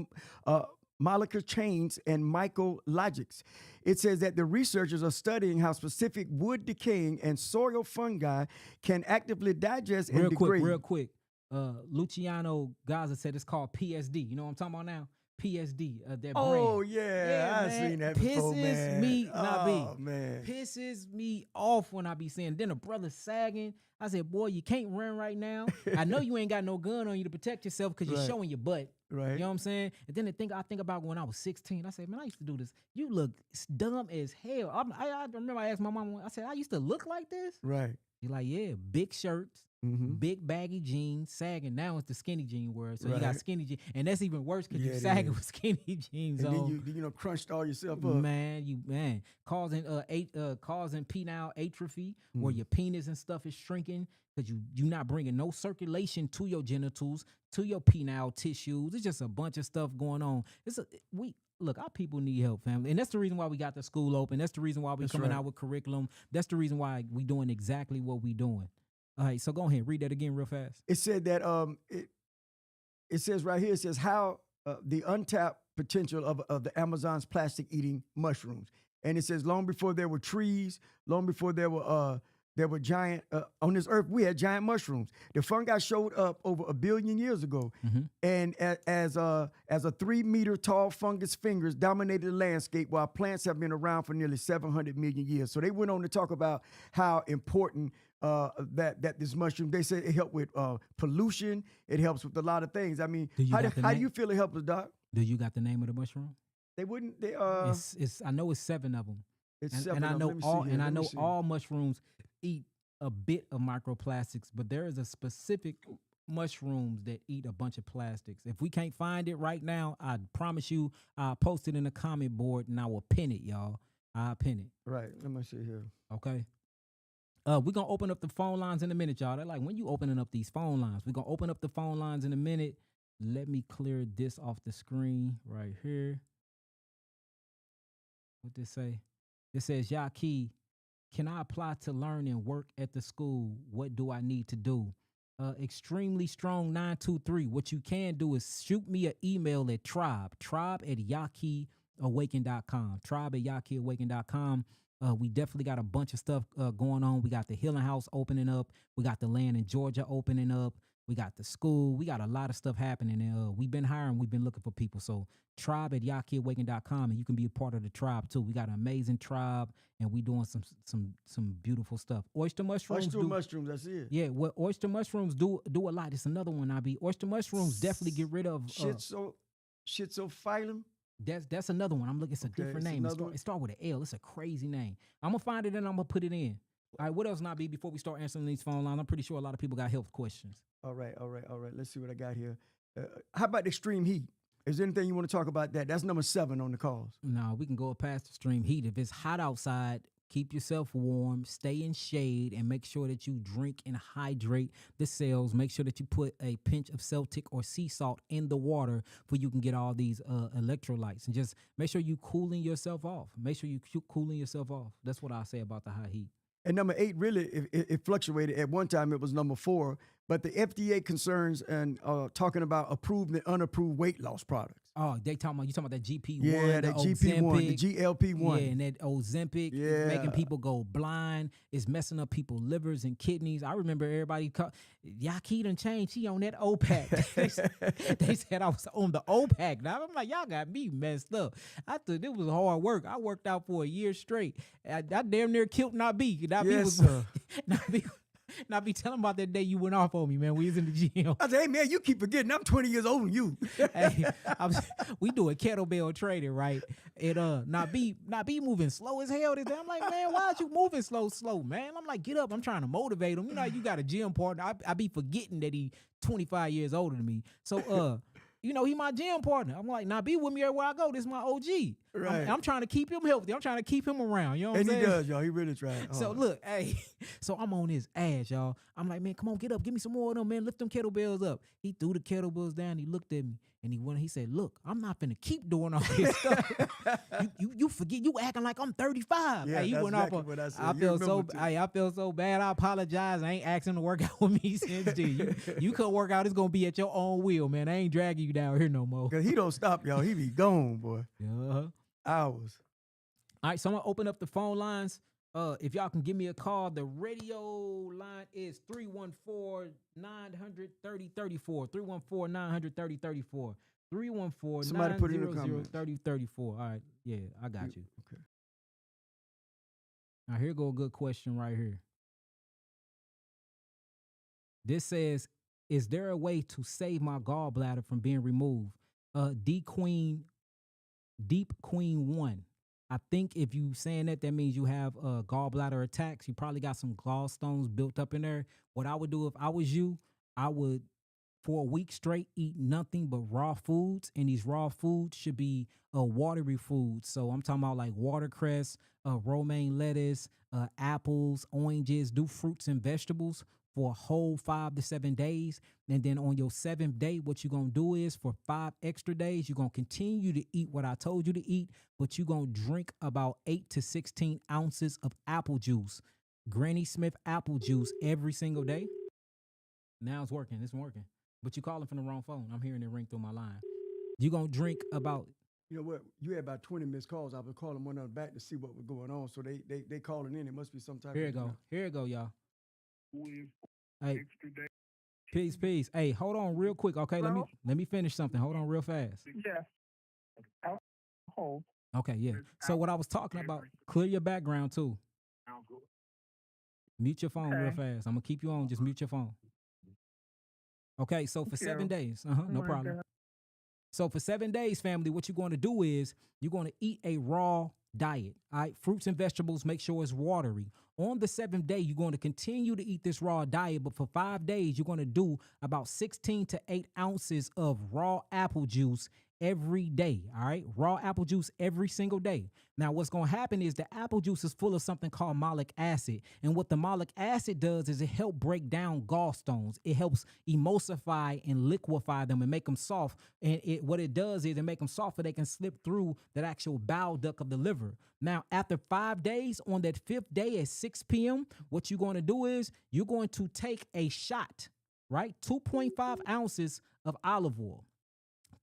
S2: molecular chains and mycologics. It says that the researchers are studying how specific wood decaying and soil fungi can actively digest and degrade.
S1: Real quick. Luciano Gaza said it's called PSD. You know what I'm talking about now? PSD, that
S2: Oh
S1: brand.
S2: yeah, I
S1: man,
S2: seen that before,
S1: pisses
S2: man.
S1: me, not me.
S2: Oh man,
S1: Pisses me off when I be seeing. Then a brother sagging. I said, boy, you can't run right now. I know you ain't got no gun on you to protect yourself because you're
S2: Right.
S1: showing your butt.
S2: right?
S1: You know what I'm saying? And then I think about when I was 16. I said, man, I used to do this. You look dumb as hell. I remember I asked my mom. I said, I used to look like this.
S2: Right.
S1: You're like, yeah, big shirts,
S2: Mm-hmm.
S1: big baggy jeans, sagging. Now it's the skinny jean word. So you got
S2: Right.
S1: skinny jeans, and that's even worse because
S2: Yeah,
S1: you
S2: it
S1: sagging
S2: is.
S1: with skinny jeans
S2: And
S1: on.
S2: then you crunched all yourself up.
S1: Man, causing penile atrophy, where your penis and stuff is shrinking because you not bringing no circulation to your genitals, to your penile tissues. It's just a bunch of stuff going on. Look, our people need help, family, and that's the reason why we got the school open. That's the reason why we
S2: That's
S1: coming
S2: right.
S1: out with curriculum. That's the reason why we doing exactly what we doing. All right, so go ahead, read that again real fast.
S2: It said that it says right here, it says how the untapped potential of the Amazon's plastic eating mushrooms. And it says long before there were trees, long before there were giant on this earth, we had giant mushrooms. The fungi showed up over 1 billion years ago, and as a 3-meter tall fungus fingers dominated the landscape, while plants have been around for nearly 700 million years. So they went on to talk about how important that this mushroom. They said it helped with pollution. It helps with a lot of things. I mean, how do you feel it helps us, Doc?
S1: Do you got the name of the mushroom?
S2: They wouldn't. They
S1: It's I know it's 7 of them.
S2: It's
S1: And,
S2: 7
S1: and I
S2: of them.
S1: know
S2: Let me see
S1: all
S2: here.
S1: and I
S2: Let me
S1: know
S2: see.
S1: all mushrooms eat a bit of microplastics, but there is a specific mushrooms that eat a bunch of plastics. If we can't find it right now, I promise you I'll post it in the comment board and I will pin it, y'all. I'll pin it.
S2: Right. Let me see here.
S1: Okay. We're gonna open up the phone lines in a minute, y'all. They're like, when you opening up these phone lines? We're gonna open up the phone lines in a minute. Let me clear this off the screen right here. What this say? It says, Yah'ki, can I apply to learn and work at the school? What do I need to do? Extremely strong 923. What you can do is shoot me an email at tribe at Yah'kiAwakened.com. Tribe at Yah'kiAwakened.com. We definitely got a bunch of stuff going on. We got the Healing House opening up. We got the land in Georgia opening up. We got the school. We got a lot of stuff happening. And we've been hiring. We've been looking for people. So tribe at Yah'kiAwakened.com, and you can be a part of the tribe too. We got an amazing tribe, and we doing some beautiful stuff. Oyster mushrooms.
S2: Mushrooms. That's it.
S1: Yeah, what oyster mushrooms do a lot. It's another one. Oyster mushrooms definitely get rid of
S2: Schizophyllum.
S1: That's another one. I'm looking. It's a
S2: Okay,
S1: different
S2: it's
S1: name.
S2: another one.
S1: It start with an L. It's a crazy name. I'm gonna find it and I'm gonna put it in. All right. What else not be before we start answering these phone lines? I'm pretty sure a lot of people got health questions.
S2: All right. Let's see what I got here. How about extreme heat? Is there anything you want to talk about that? That's number 7 on the calls.
S1: No, we can go past extreme heat. If it's hot outside, Keep yourself warm, stay in shade, and make sure that you drink and hydrate the cells. Make sure that you put a pinch of Celtic or sea salt in the water for you can get all these electrolytes. And just make sure you cooling yourself off. Make sure you keep cooling yourself off. That's what I say about the high heat.
S2: And number 8 really it fluctuated. At one time it was number 4, but the FDA concerns and talking about approved and unapproved weight loss products.
S1: Oh, you talking about that GP1,
S2: yeah, that GP1, the GLP1,
S1: yeah, and that Ozempic, making people go blind. It's messing up people's livers and kidneys. I remember everybody Yakhi done changed. He on that OPAC. they said I was on the OPAC. Now I'm like, y'all got me messed up. I thought it was hard work. I worked out for a year straight. I damn near killed Nabi. Now be telling about that day you went off on me, man. We was in the gym.
S2: I said, hey man, you keep forgetting I'm 20 years older than you.
S1: Hey, we doing kettlebell training, right? And not be moving slow as hell today. I'm like, man, why are you moving slow, man? I'm like, get up. I'm trying to motivate him. You know, you got a gym partner. I be forgetting that he 25 years older than me. So you know, he my gym partner. I'm like, be with me everywhere I go. This is my OG.
S2: Right.
S1: I'm trying to keep him healthy. I'm trying to keep him around. You know what I'm saying?
S2: And he does, y'all. He really tries.
S1: So look, hey, so I'm on his ass, y'all. I'm like, man, come on, get up. Give me some more of them, man. Lift them kettlebells up. He threw the kettlebells down. He looked at me and he said, look, I'm not finna keep doing all this stuff. you forget, you acting like I'm 35.
S2: Yeah,
S1: hey, he
S2: that's
S1: went
S2: exactly
S1: off.
S2: What I said.
S1: I felt so bad. I apologize. I ain't asking to work out with me since then. You couldn't work out. It's gonna be at your own will, man. I ain't dragging you down here no more.
S2: Cause he don't stop, y'all. He be gone, boy.
S1: Uh-huh.
S2: Hours.
S1: All right, so I'm gonna open up the phone lines. If y'all can give me a call, the radio line is 314-900-3034. 314-900-3034. 314-900-3034. All right, yeah, I got you.
S2: Okay.
S1: Now here go a good question right here. This says, is there a way to save my gallbladder from being removed? Deep Queen 1. I think if you saying that means you have gallbladder attacks. You probably got some gallstones built up in there. What I would do if I was you, I would, for a week straight, eat nothing but raw foods. And these raw foods should be watery foods. So I'm talking about like watercress, romaine lettuce, apples, oranges. Do fruits and vegetables for a whole 5 to 7 days. And then on your 7th day, what you're going to do is for 5 extra days, you're going to continue to eat what I told you to eat, but you're going to drink about 8 to 16 ounces of apple juice, Granny Smith apple juice every single day. Now it's working. It's working. But you're calling from the wrong phone. I'm hearing it ring through my line. You're going to drink about...
S2: You know what? You had about 20 missed calls. I was calling one of them back to see what was going on. So they calling in. It must be some type
S1: Here
S2: of...
S1: it go. Here it go, y'all. Hey,
S3: Peace.
S1: Hey, hold on real quick. Okay,
S3: Hello?
S1: let me finish something. Hold on real fast.
S3: Yeah. Hold.
S1: Okay, yeah. So what I was talking about, clear your background too. Mute your phone real fast. I'm gonna keep you on. Just mute your phone. Okay, so for 7 days, no problem.
S3: God.
S1: So for 7 days, family, what you're going to do is you're going to eat a raw diet. All right, fruits and vegetables. Make sure it's watery. On the 7th day, you're going to continue to eat this raw diet, but for 5 days, you're going to do about 16 to 8 ounces of raw apple juice every day. All right, raw apple juice every single day. Now, what's going to happen is the apple juice is full of something called malic acid. And what the malic acid does is it helps break down gallstones. It helps emulsify and liquefy them and make them soft. And what it does is it make them soft so they can slip through that actual bile duct of the liver. Now, after 5 days, on that 5th day at 6 p.m., what you're going to do is you're going to take a shot, right? 2.5 ounces of olive oil.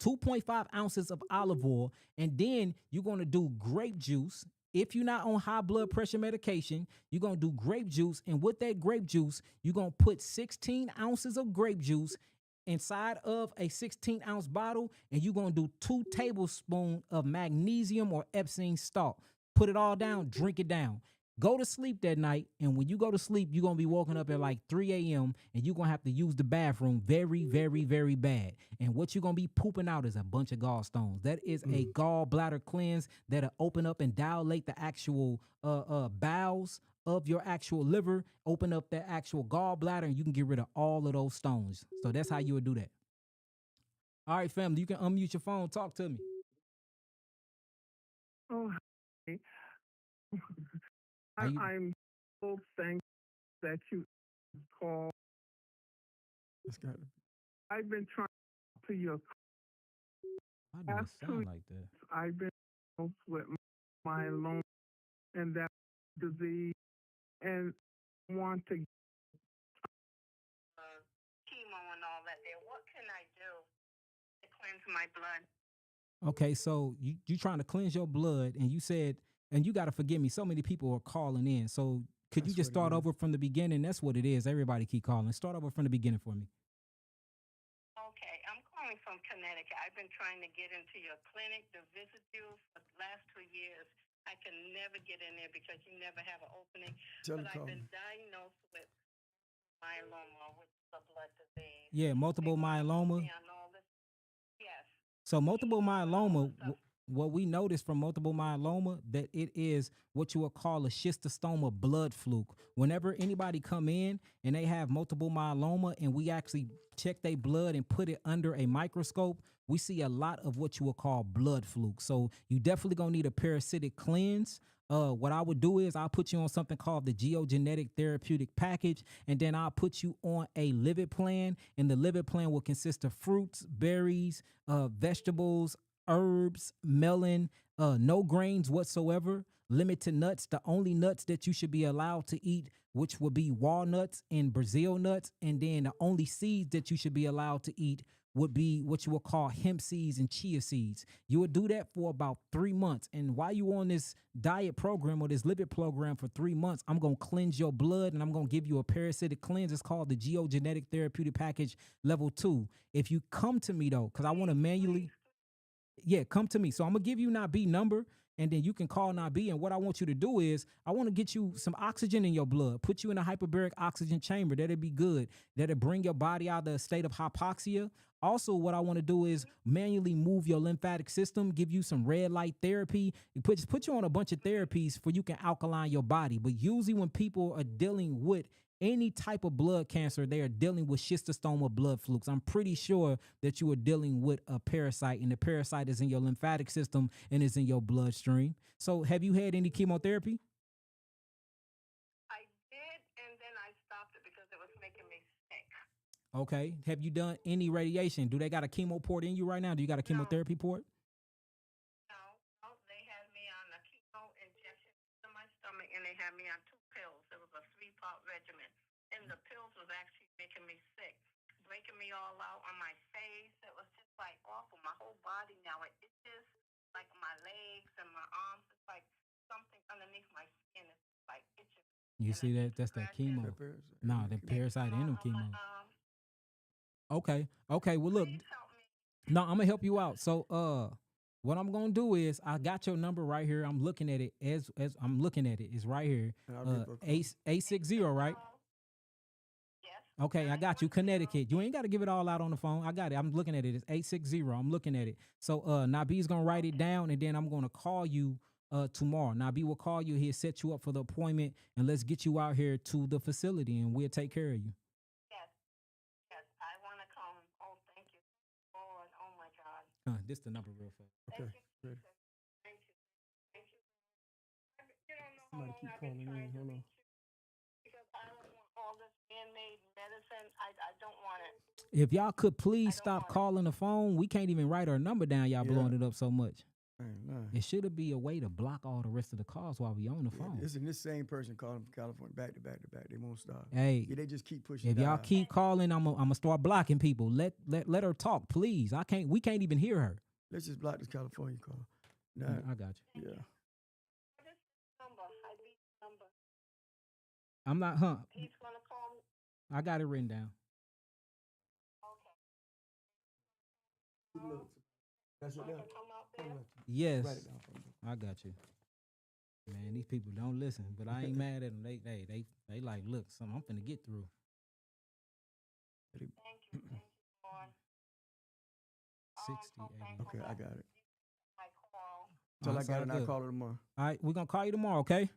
S1: 2.5 ounces of olive oil, and then you're going to do grape juice. If you're not on high blood pressure medication, you're going to do grape juice, and with that grape juice, you're going to put 16 ounces of grape juice inside of a 16-ounce bottle, and you're going to do 2 tablespoons of magnesium or Epsom salt. Put it all down, drink it down. Go to sleep that night, and when you go to sleep, you're going to be woken up at like 3 a.m., and you're going to have to use the bathroom very, very, very bad. And what you're going to be pooping out is a bunch of gallstones. That is a gallbladder cleanse that'll open up and dilate the actual bowels of your actual liver, open up that actual gallbladder, and you can get rid of all of those stones. So that's how you would do that. All right, family, you can unmute your phone. Talk to me.
S3: Oh, I'm so thankful that you called.
S2: That's got
S3: I've been trying to your
S1: Why do it
S3: past 2
S1: sound
S3: years.
S1: like that?
S3: I've been with myeloma and that disease and want to chemo and all that there. What can I do to cleanse my blood?
S1: Okay, so you trying to cleanse your blood, and you said, and you got to forgive me. So many people are calling in. So could you
S2: That's
S1: just
S2: what it
S1: start
S2: is.
S1: over from the beginning? That's what it is. Everybody keep calling. Start over from the beginning for me.
S3: Okay, I'm calling from Connecticut. I've been trying to get into your clinic to visit you for the last 2 years. I can never get in there because you never have an opening.
S2: Tell
S3: But
S2: them
S3: I've
S2: call
S3: been
S2: me.
S3: diagnosed with myeloma, which is a blood disease.
S1: Yeah,
S3: They
S1: multiple
S3: want to put
S1: myeloma.
S3: me on all this. Yes.
S1: So multiple
S3: Chemo and all
S1: myeloma,
S3: this stuff.
S1: what we notice from multiple myeloma, that it is what you would call a schistosoma blood fluke. Whenever anybody come in and they have multiple myeloma and we actually check their blood and put it under a microscope, we see a lot of what you would call blood fluke. So you definitely gonna need a parasitic cleanse. What I would do is I'll put you on something called the geogenetic therapeutic package, and then I'll put you on a livid plan, and the livid plan will consist of fruits, berries, vegetables, herbs, melon, no grains whatsoever, limited nuts. The only nuts that you should be allowed to eat, which would be walnuts and Brazil nuts, and then the only seeds that you should be allowed to eat would be what you would call hemp seeds and chia seeds. You would do that for about 3 months. And while you on this diet program or this lipid program for 3 months, I'm going to cleanse your blood and I'm going to give you a parasitic cleanse. It's called the geogenetic therapeutic package level 2. If you come to me though, because I want to manually, yeah, come to me. So I'm gonna give you Nabi number, and then you can call Nabi. And what I want you to do is, I want to get you some oxygen in your blood, put you in a hyperbaric oxygen chamber. That'd be good. That'll bring your body out of the state of hypoxia. Also, what I want to do is manually move your lymphatic system, give you some red light therapy, put you on a bunch of therapies for you can alkaline your body. But usually when people are dealing with any type of blood cancer, they are dealing with schistosoma blood flukes. I'm pretty sure that you are dealing with a parasite, and the parasite is in your lymphatic system and is in your bloodstream. So have you had any chemotherapy?
S3: I did, and then I stopped it because it was making me sick.
S1: Okay. Have you done any radiation? Do they got a chemo port in you right now? Do you got a chemotherapy port?
S3: No, they had me on a chemo injection in my stomach, and they had me on 2 pills. It was a 3-part regimen, and the pills was actually making me sick, breaking me all out on my face. It was just like awful. My whole body now it itches, like my legs and my arms. It's like something underneath my skin is like itching.
S1: You
S3: And
S1: see
S3: I
S1: that?
S3: keep
S1: That's that
S3: scratching.
S1: chemo.
S2: That parasite.
S1: Nah, that
S2: Chemo.
S1: parasite and them
S3: On my
S1: chemo.
S3: arms.
S1: Okay. Okay. Well, look,
S3: Please help me.
S1: no, I'm gonna help you out. So, what I'm gonna do is I got your number right here. I'm looking at it as I'm looking at it. It's right here.
S2: And I'll give her a call.
S1: 860, right?
S3: Yes.
S1: Okay, I got you. Connecticut. You ain't got to give it all out on the phone. I got it. I'm looking at it. It's 860. I'm looking at it. So Nabi's gonna write it down, and then I'm gonna call you tomorrow. Nabi will call you. He'll set you up for the appointment, and let's get you out here to the facility, and we'll take care of you.
S3: Yes, I want to come. Oh, thank you, Lord. Oh my God.
S1: This the number real fast.
S2: Okay.
S3: Thank you,
S2: Ready.
S3: Jesus. Thank you. Thank you. You don't know how
S2: Somebody
S3: long
S2: keep
S3: I've been
S2: calling
S3: trying
S2: in.
S3: to
S2: Hold on.
S3: reach you because I don't want all this man-made medicine. I don't want it.
S1: If y'all could please
S3: I don't
S1: stop
S3: want it.
S1: calling the phone, we can't even write our number down. Y'all
S2: Yeah.
S1: blowing it up so much.
S2: I ain't lying.
S1: It should be a way to block all the rest of the calls while we on the
S2: Yeah,
S1: phone.
S2: isn't this same person calling from California back to back to back? They won't stop.
S1: Hey,
S2: Yeah, they just keep pushing.
S1: if y'all
S2: dial.
S1: keep calling, I'm gonna start blocking people. Let her talk, please. We can't even hear her.
S2: Let's just block this California call. Nah,
S1: I got you.
S2: yeah.
S3: What is the number? I need the number.
S1: I'm not,
S3: He's going to call me.
S1: I got it written down.
S3: Okay.
S2: That's it.
S3: I
S2: There.
S3: can come out there.
S1: Yes,
S2: Write it down for me.
S1: I got you. Man, these people don't listen, but I ain't mad at them. They like, look, something I'm finna get through.
S3: Thank you, Lord.
S1: 60,
S3: so
S1: 80.
S3: thankful
S2: Okay, I
S3: that
S2: got it.
S3: I call.
S2: Till I
S1: It's
S2: got
S1: all
S2: it, and I'll
S1: good.
S2: call her tomorrow.
S1: All right, we're gonna call you tomorrow, okay?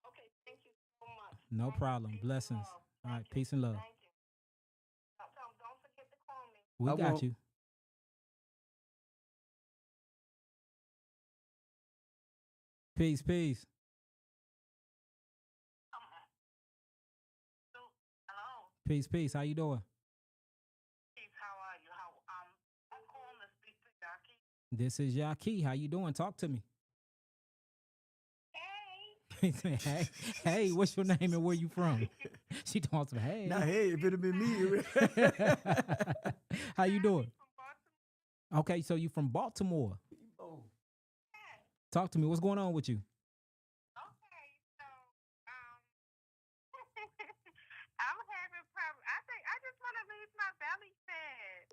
S3: Okay, thank you so much.
S1: No
S3: Thank you.
S1: problem.
S3: Peace and
S1: Blessings.
S3: love.
S1: All
S3: Thank
S1: right,
S3: you.
S1: peace and love.
S3: Thank you. Tell 'em, don't forget to call me.
S1: We
S2: I
S1: got
S2: won't.
S1: you. Peace, peace. Peace, peace. How you doing?
S3: Keith, how are you? I'm calling to speak to Yakhi.
S1: This is Yah'ki. How you doing? Talk to me.
S3: Hey.
S1: Hey, hey, what's your name and where you from? She talks about
S2: Now,
S1: hey.
S2: hey, if it had been me,
S1: How you doing?
S3: From Baltimore.
S1: Okay, so you from Baltimore.
S2: oh,
S1: Talk to me. What's going on with you?
S3: Okay, so I'm having problems. I think I just want to lose my belly fat.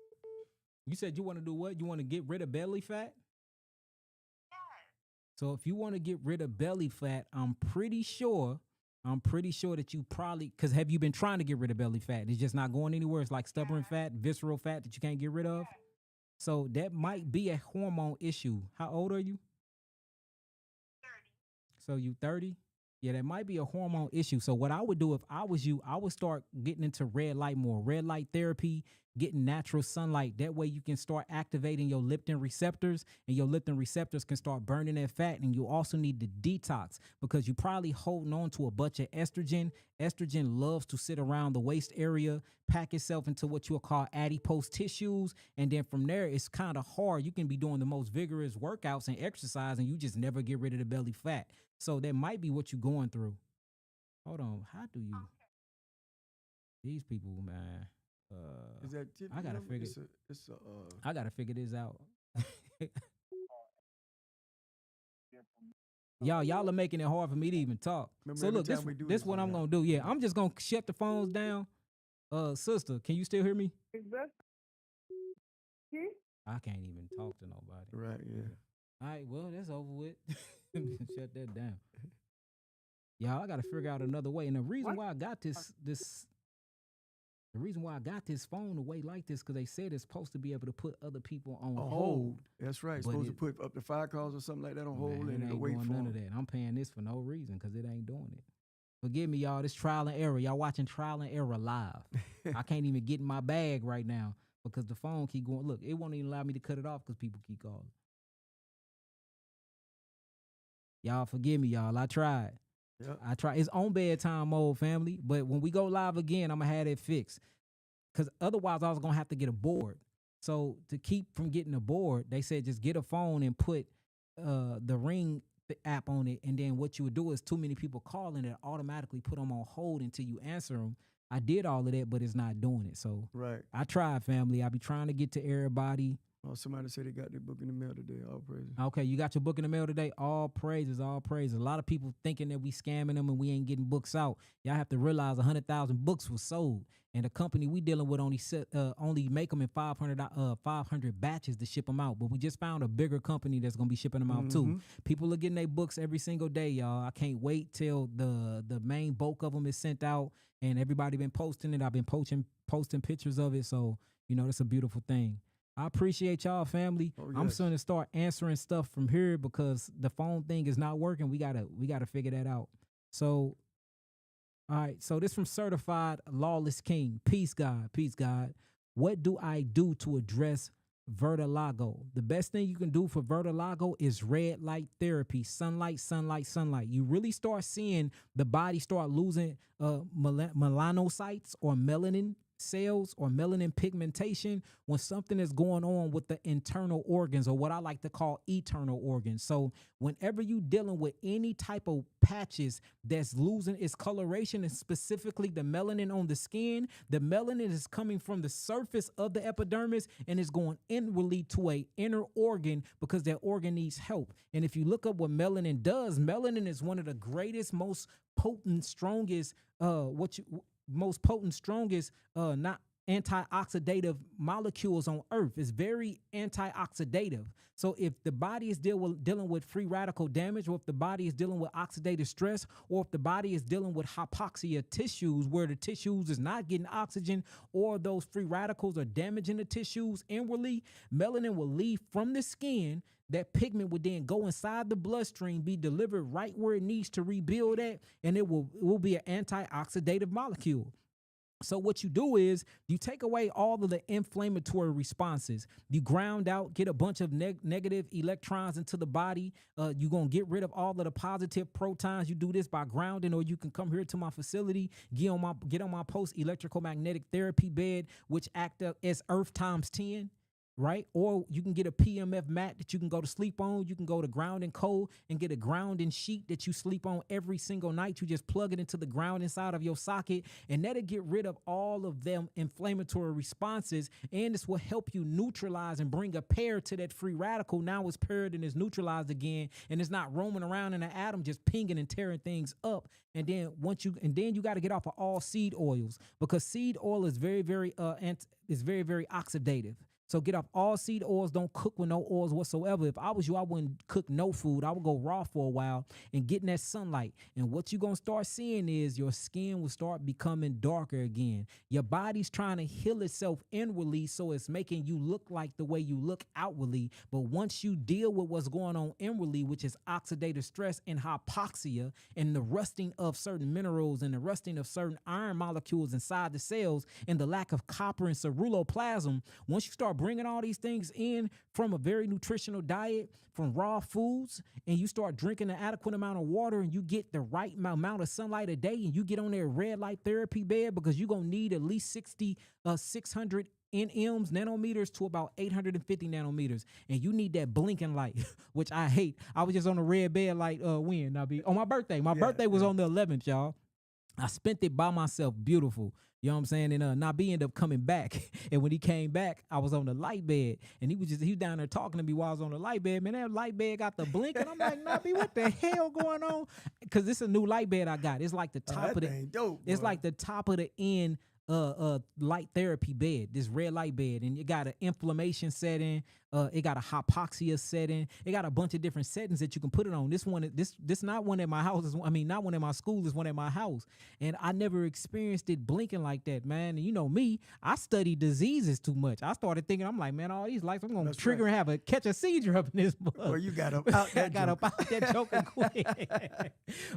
S1: You said you want to do what? You want to get rid of belly fat?
S3: Yes.
S1: So if you want to get rid of belly fat, I'm pretty sure that you probably, because have you been trying to get rid of belly fat? It's just not going anywhere. It's like stubborn fat, visceral fat that you can't get rid of. So that might be a hormone issue. How old are you?
S3: 30.
S1: So you 30? Yeah, that might be a hormone issue. So what I would do if I was you, I would start getting into red light more, red light therapy, getting natural sunlight. That way you can start activating your leptin receptors, and your leptin receptors can start burning that fat. And you also need to detox because you probably holding on to a bunch of estrogen. Estrogen loves to sit around the waist area, pack itself into what you'll call adipose tissues. And then from there, it's kind of hard. You can be doing the most vigorous workouts and exercise, and you just never get rid of the belly fat. So that might be what you're going through. Hold on. How do you these people, man?
S2: is that tip
S1: I gotta
S2: number?
S1: figure
S2: It's a
S1: I gotta figure this out. Y'all are making it hard for me to even talk.
S2: Remember
S1: So
S2: every
S1: look, this
S2: time we do
S1: this
S2: this,
S1: what
S2: we
S1: I'm
S2: got-
S1: gonna do. Yeah, I'm just gonna shut the phones down. Sister, can you still hear me?
S3: Is that?
S1: I can't even talk to nobody.
S2: right, yeah.
S1: All right, well, that's over with. Shut that down. Y'all, I gotta figure out another way. And the reason why I got the reason why I got this phone away like this, because they said it's supposed to be able to put other people on
S2: On
S1: hold.
S2: hold. That's right.
S1: but
S2: Supposed to
S1: it-
S2: put up to 5 calls or something like that on hold,
S1: Man,
S2: and
S1: it
S2: it'll
S1: ain't
S2: wait
S1: doing
S2: for
S1: none of
S2: 'em.
S1: that. I'm paying this for no reason because it ain't doing it. Forgive me, y'all. This trial and error. Y'all watching trial and error live. I can't even get in my bag right now because the phone keep going. Look, it won't even allow me to cut it off because people keep calling. Y'all forgive me, y'all. I tried.
S2: Yep.
S1: I tried. It's on bedtime mode, family. But when we go live again, I'm gonna have it fixed. Because otherwise, I was gonna have to get a board. So to keep from getting a board, they said just get a phone and put the Ring app on it, and then what you would do is too many people calling it automatically put them on hold until you answer them. I did all of that, but it's not doing it. So
S2: Right.
S1: I tried, family. I be trying to get to everybody.
S2: Oh, somebody said they got their book in the mail today. All praise.
S1: Okay, you got your book in the mail today. All praises, all praises. A lot of people thinking that we scamming them and we ain't getting books out. Y'all have to realize 100,000 books was sold, and the company we dealing with only make them in 500 batches to ship them out. But we just found a bigger company that's gonna be shipping them out too.
S2: Mhm.
S1: People are getting their books every single day, y'all. I can't wait till the main bulk of them is sent out, and everybody been posting it. I've been posting pictures of it, so that's a beautiful thing. I appreciate y'all, family.
S2: Oh,
S1: I'm
S2: yes.
S1: starting to start answering stuff from here because the phone thing is not working. We gotta figure that out. So, all right. So this from Certified Lawless King. Peace, God. Peace, God. What do I do to address vertigo? The best thing you can do for vertigo is red light therapy. Sunlight, sunlight, sunlight. You really start seeing the body start losing melanocytes or melanin cells or melanin pigmentation when something is going on with the internal organs, or what I like to call eternal organs. So whenever you dealing with any type of patches that's losing its coloration, and specifically the melanin on the skin, the melanin is coming from the surface of the epidermis and is going inwardly to a inner organ because that organ needs help. And if you look up what melanin does, melanin is one of the greatest, most potent, strongest not antioxidative molecules on earth. Is very antioxidative. So if the body is dealing with free radical damage, or if the body is dealing with oxidative stress, or if the body is dealing with hypoxia tissues where the tissues is not getting oxygen, or those free radicals are damaging the tissues inwardly, melanin will leave from the skin. That pigment would then go inside the bloodstream, be delivered right where it needs to rebuild at, and it will be an antioxidative molecule. So what you do is you take away all of the inflammatory responses. You ground out, get a bunch of negative electrons into the body. You're going to get rid of all of the positive protons. You do this by grounding, or you can come here to my facility, get on my post electrical magnetic therapy bed, which act as Earth times 10. Right? Or you can get a PMF mat that you can go to sleep on. You can go to Ground and Co. and get a grounding sheet that you sleep on every single night. You just plug it into the ground inside of your socket, and that'll get rid of all of them inflammatory responses. And this will help you neutralize and bring a pair to that free radical. Now it's paired and it's neutralized again, and it's not roaming around in the atom just pinging and tearing things up. And then you got to get off of all seed oils, because seed oil is very, very very oxidative. So get off all seed oils. Don't cook with no oils whatsoever. If I was you, I wouldn't cook no food. I would go raw for a while and get in that sunlight. And what you're going to start seeing is your skin will start becoming darker again. Your body's trying to heal itself inwardly, so it's making you look like the way you look outwardly. But once you deal with what's going on inwardly, which is oxidative stress and hypoxia and the rusting of certain minerals and the rusting of certain iron molecules inside the cells and the lack of copper and ceruloplasm, once you start bringing all these things in from a very nutritional diet, from raw foods, and you start drinking an adequate amount of water, and you get the right amount of sunlight a day, and you get on that red light therapy bed, because you're going to need at least 600 nms, nanometers, to about 850 nanometers. And you need that blinking light, which I hate. I was just on the red bed light when? On my birthday. My birthday was on the 11th, y'all. I spent it by myself, beautiful. You know what I'm saying? And Nabi ended up coming back. And when he came back, I was on the light bed. And he was down there talking to me while I was on the light bed. Man, that light bed got the blink. And I'm like, Nabi, what the hell going on? Because it's a new light bed I got. It's like the top of the
S2: dope,
S1: it's like the top of the end light therapy bed, this red light bed. And it got an inflammation setting. It got a hypoxia setting. It got a bunch of different settings that you can put it on. This not one at my house. Not one at my school. Is one at my house. And I never experienced it blinking like that, man. And you know me, I study diseases too much. I started thinking, I'm like, man, all these lights, I'm gonna trigger and catch a seizure up in this book.
S2: Well, you got up out that.
S1: I got up out that joker quick.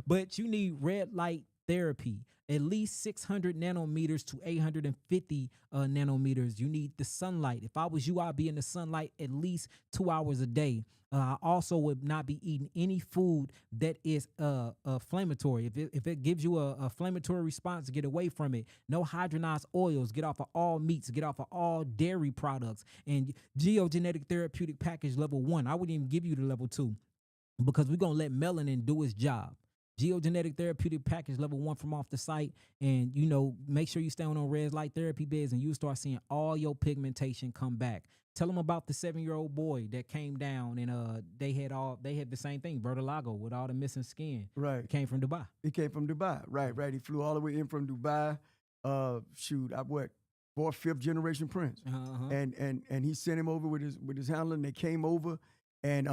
S1: But you need red light therapy, at least 600 nanometers to 850 nanometers. You need the sunlight. If I was you, I'd be in the sunlight at least 2 hours a day. I also would not be eating any food that is inflammatory. If it gives you a inflammatory response, get away from it. No hydrogenized oils. Get off of all meats. Get off of all dairy products. And geogenetic therapeutic package level 1. I wouldn't even give you the level 2, because we're going to let melanin do its job. Geogenetic therapeutic package level 1 from off the site. And, make sure you stay on red light therapy beds, and you start seeing all your pigmentation come back. Tell them about the 7-year-old boy that came down, and they had the same thing, vertigo, with all the missing skin.
S2: Right.
S1: It came from Dubai.
S2: He came from Dubai. Right. He flew all the way in from Dubai. I'm what? 4th, 5th generation prince.
S1: Uh-huh.
S2: And he sent him over with his handler, and they came over, and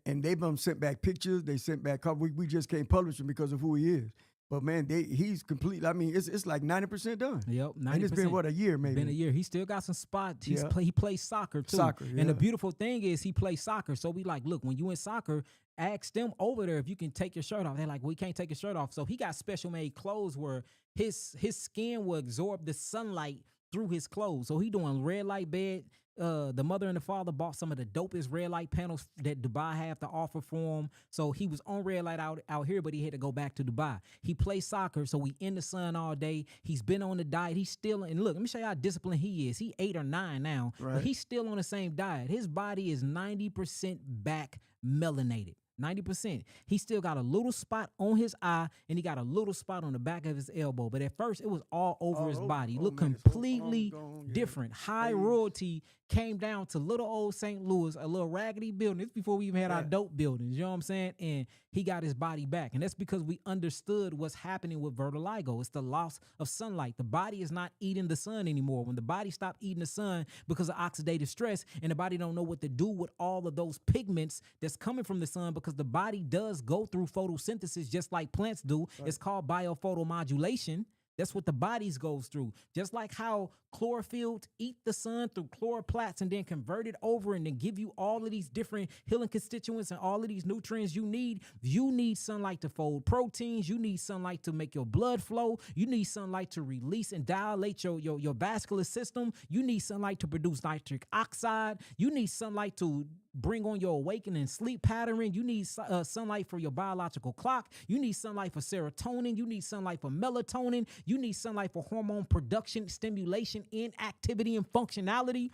S2: they've sent back pictures. They sent back cover. We just can't publish him because of who he is. But man, he's complete. I mean, it's like 90% done.
S1: Yep, 90%.
S2: And it's been a year maybe.
S1: Been a year. He still got some spots. He plays soccer too. And the beautiful thing is he plays soccer. So we like, look, when you in soccer, ask them over there if you can take your shirt off. They're like, we can't take your shirt off. So he got special made clothes where his skin will absorb the sunlight through his clothes. So he doing red light bed. The mother and the father bought some of the dopest red light panels that Dubai have to offer for him. So he was on red light out here, but he had to go back to Dubai. He plays soccer, so we in the sun all day. He's been on the diet. He's still, and look, let me show you how disciplined he is. He 8 or 9 now, but he's still on the same diet. His body is 90% back melanated. 90%. He still got a little spot on his eye, and he got a little spot on the back of his elbow. But at first, it was all over his body. He looked completely different. High royalty came down to little old St. Louis, a little raggedy building. This before we even had our dope buildings. You know what I'm saying? And he got his body back. And that's because we understood what's happening with vertigo. It's the loss of sunlight. The body is not eating the sun anymore. When the body stopped eating the sun because of oxidative stress, and the body don't know what to do with all of those pigments that's coming from the sun, because the body does go through photosynthesis just like plants do. It's called biophotomodulation. That's what the bodies goes through. Just like how chlorophyll eat the sun through chloroplasts and then convert it over and then give you all of these different healing constituents and all of these nutrients you need. You need sunlight to fold proteins. You need sunlight to make your blood flow. You need sunlight to release and dilate your vascular system. You need sunlight to produce nitric oxide. You need sunlight to bring on your awakening sleep pattern. You need sunlight for your biological clock. You need sunlight for serotonin. You need sunlight for melatonin. You need sunlight for hormone production, stimulation, inactivity, and functionality.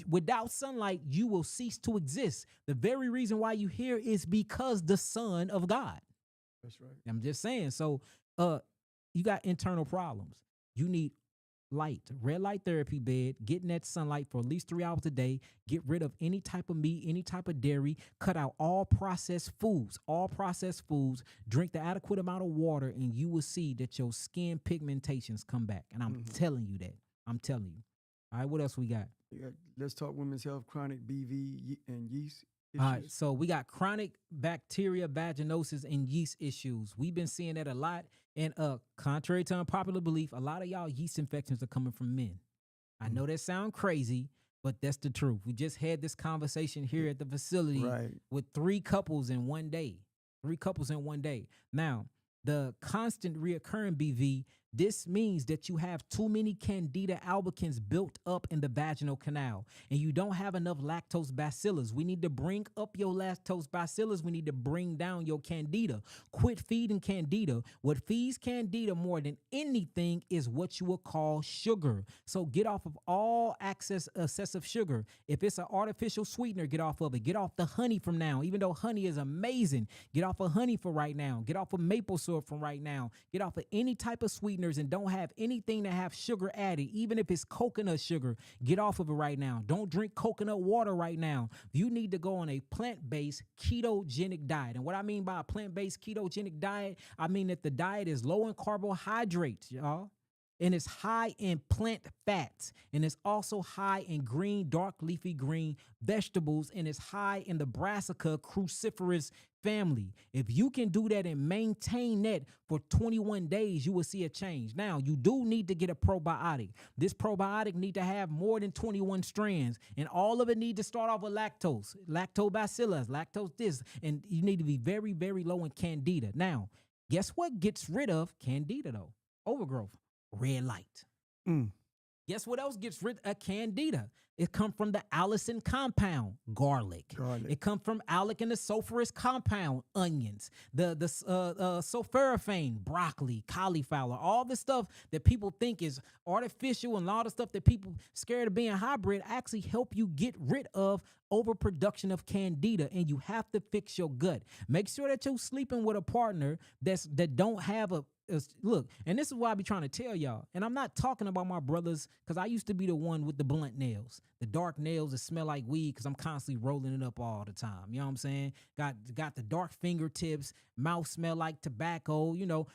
S1: Without sunlight, you will cease to exist. The very reason why you here is because the Son of God.
S2: That's right.
S1: I'm just saying. So you got internal problems. You need light, red light therapy bed, getting that sunlight for at least 3 hours a day, get rid of any type of meat, any type of dairy, cut out all processed foods, drink the adequate amount of water, and you will see that your skin pigmentations come back. And I'm telling you that. I'm telling you. All right, what else we got?
S2: Let's talk women's health, chronic BV and yeast issues.
S1: All right, so we got chronic bacteria, vaginosis, and yeast issues. We've been seeing that a lot. And contrary to unpopular belief, a lot of y'all yeast infections are coming from men. I know that sounds crazy, but that's the truth. We just had this conversation here at the facility with 3 couples in one day. 3 couples in one day. Now, the constant reoccurring BV, this means that you have too many Candida albicans built up in the vaginal canal, and you don't have enough lactose bacillus. We need to bring up your lactose bacillus. We need to bring down your Candida. Quit feeding Candida. What feeds Candida more than anything is what you would call sugar. So get off of all excessive sugar. If it's an artificial sweetener, get off of it. Get off the honey from now. Even though honey is amazing, get off of honey for right now. Get off of maple syrup from right now. Get off of any type of sweetener and don't have anything that have sugar added, even if it's coconut sugar. Get off of it right now. Don't drink coconut water right now. You need to go on a plant-based ketogenic diet. And what I mean by a plant-based ketogenic diet, I mean that the diet is low in carbohydrates, y'all. And it's high in plant fats. And it's also high in green, dark leafy green vegetables. And it's high in the brassica cruciferous family. If you can do that and maintain that for 21 days, you will see a change. Now, you do need to get a probiotic. This probiotic need to have more than 21 strands. And all of it need to start off with lactose, lactobacillus, lactose this. And you need to be very, very low in Candida. Now, guess what gets rid of Candida, though? Overgrowth. Red light. Guess what else gets rid of Candida? It comes from the allicin compound, garlic. It comes from allic and the sulfurous compound, onions. The sulforaphane, broccoli, cauliflower, all the stuff that people think is artificial and all the stuff that people scared of being hybrid actually help you get rid of overproduction of Candida, and you have to fix your gut. Make sure that you're sleeping with a partner that don't have look, and this is why I be trying to tell y'all, and I'm not talking about my brothers, because I used to be the one with the blunt nails, the dark nails that smell like weed, because I'm constantly rolling it up all the time. You know what I'm saying? Got the dark fingertips, mouth smell like tobacco. You know,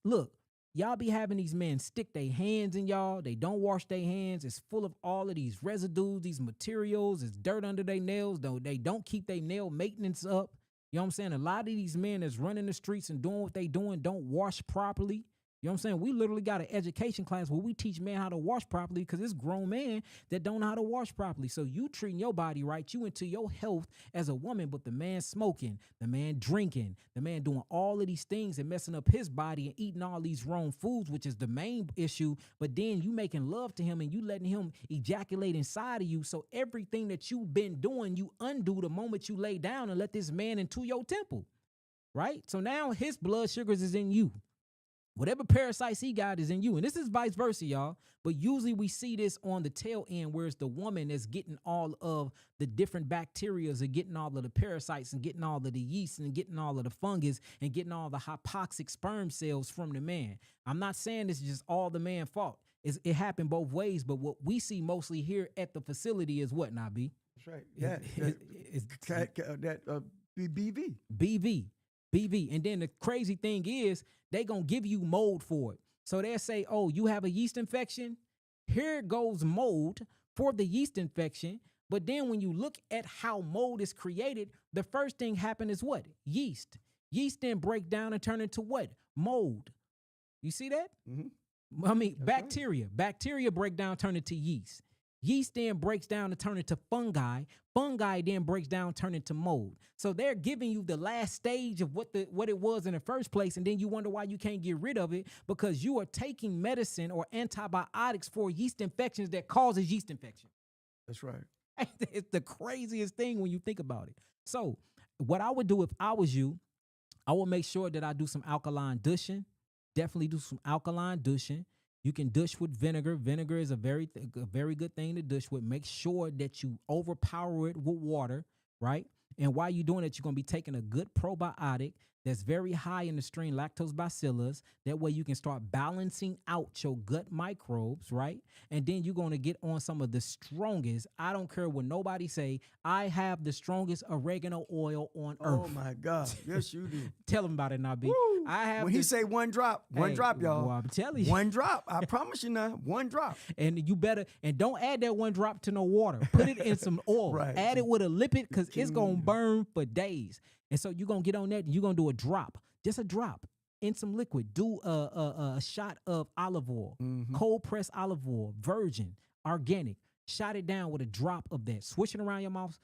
S1: look, y'all be having these men stick their hands in y'all. They don't wash their hands. It's full of all of these residues, these materials. It's dirt under their nails. Though they don't keep their nail maintenance up. You know what I'm saying? A lot of these men that's running the streets and doing what they doing don't wash properly. You know what I'm saying? We literally got an education class where we teach men how to wash properly because it's grown men that don't know how to wash properly. So you treating your body right, you into your health as a woman, but the man smoking, the man drinking, the man doing all of these things and messing up his body and eating all these wrong foods, which is the main issue. But then you making love to him and you letting him ejaculate inside of you. So everything that you've been doing, you undo the moment you lay down and let this man into your temple, right? So now his blood sugars is in you. Whatever parasites he got is in you. And this is vice versa, y'all. But usually we see this on the tail end, where it's the woman that's getting all of the different bacterias and getting all of the parasites and getting all of the yeast and getting all of the fungus and getting all the hypoxic sperm cells from the man. I'm not saying this is just all the man's fault. It happened both ways, but what we see mostly here at the facility is what, Nabi?
S2: That's right. Yeah. BV.
S1: And then the crazy thing is they going to give you mold for it. So they'll say, oh, you have a yeast infection? Here goes mold for the yeast infection. But then when you look at how mold is created, the first thing happened is what? Yeast. Yeast then break down and turn into what? Mold. You see that?
S2: Mm-hmm.
S1: I mean,
S2: That's right.
S1: bacteria. Bacteria break down, turn into yeast. Yeast then breaks down to turn into fungi. Fungi then breaks down, turn into mold. So they're giving you the last stage of what it was in the first place, and then you wonder why you can't get rid of it because you are taking medicine or antibiotics for yeast infections that causes yeast infection.
S2: That's right.
S1: It's the craziest thing when you think about it. So what I would do if I was you, I will make sure that I do some alkaline douching. Definitely do some alkaline douching. You can douche with vinegar. Vinegar is a very good thing to douche with. Make sure that you overpower it with water, right? And while you're doing it, you're going to be taking a good probiotic that's very high in the strain lactobacillus. That way you can start balancing out your gut microbes, right? And then you're going to get on some of the strongest. I don't care what nobody say. I have the strongest oregano oil on earth.
S2: Oh my God. Yes, you do.
S1: Tell them about it, Nabi.
S2: Woo.
S1: I have.
S2: When he say one drop, y'all.
S1: Well, I'm telling you.
S2: One drop. I promise you now, one drop.
S1: And you better, and don't add that one drop to no water. Put it in some oil.
S2: Right.
S1: Add it with a lipid because it's going to burn for days. And so you're going to get on that and you're going to do a drop, just a drop in some liquid. Do a shot of olive oil, cold pressed olive oil, virgin, organic. Shot it down with a drop of that. Swish it around your mouth.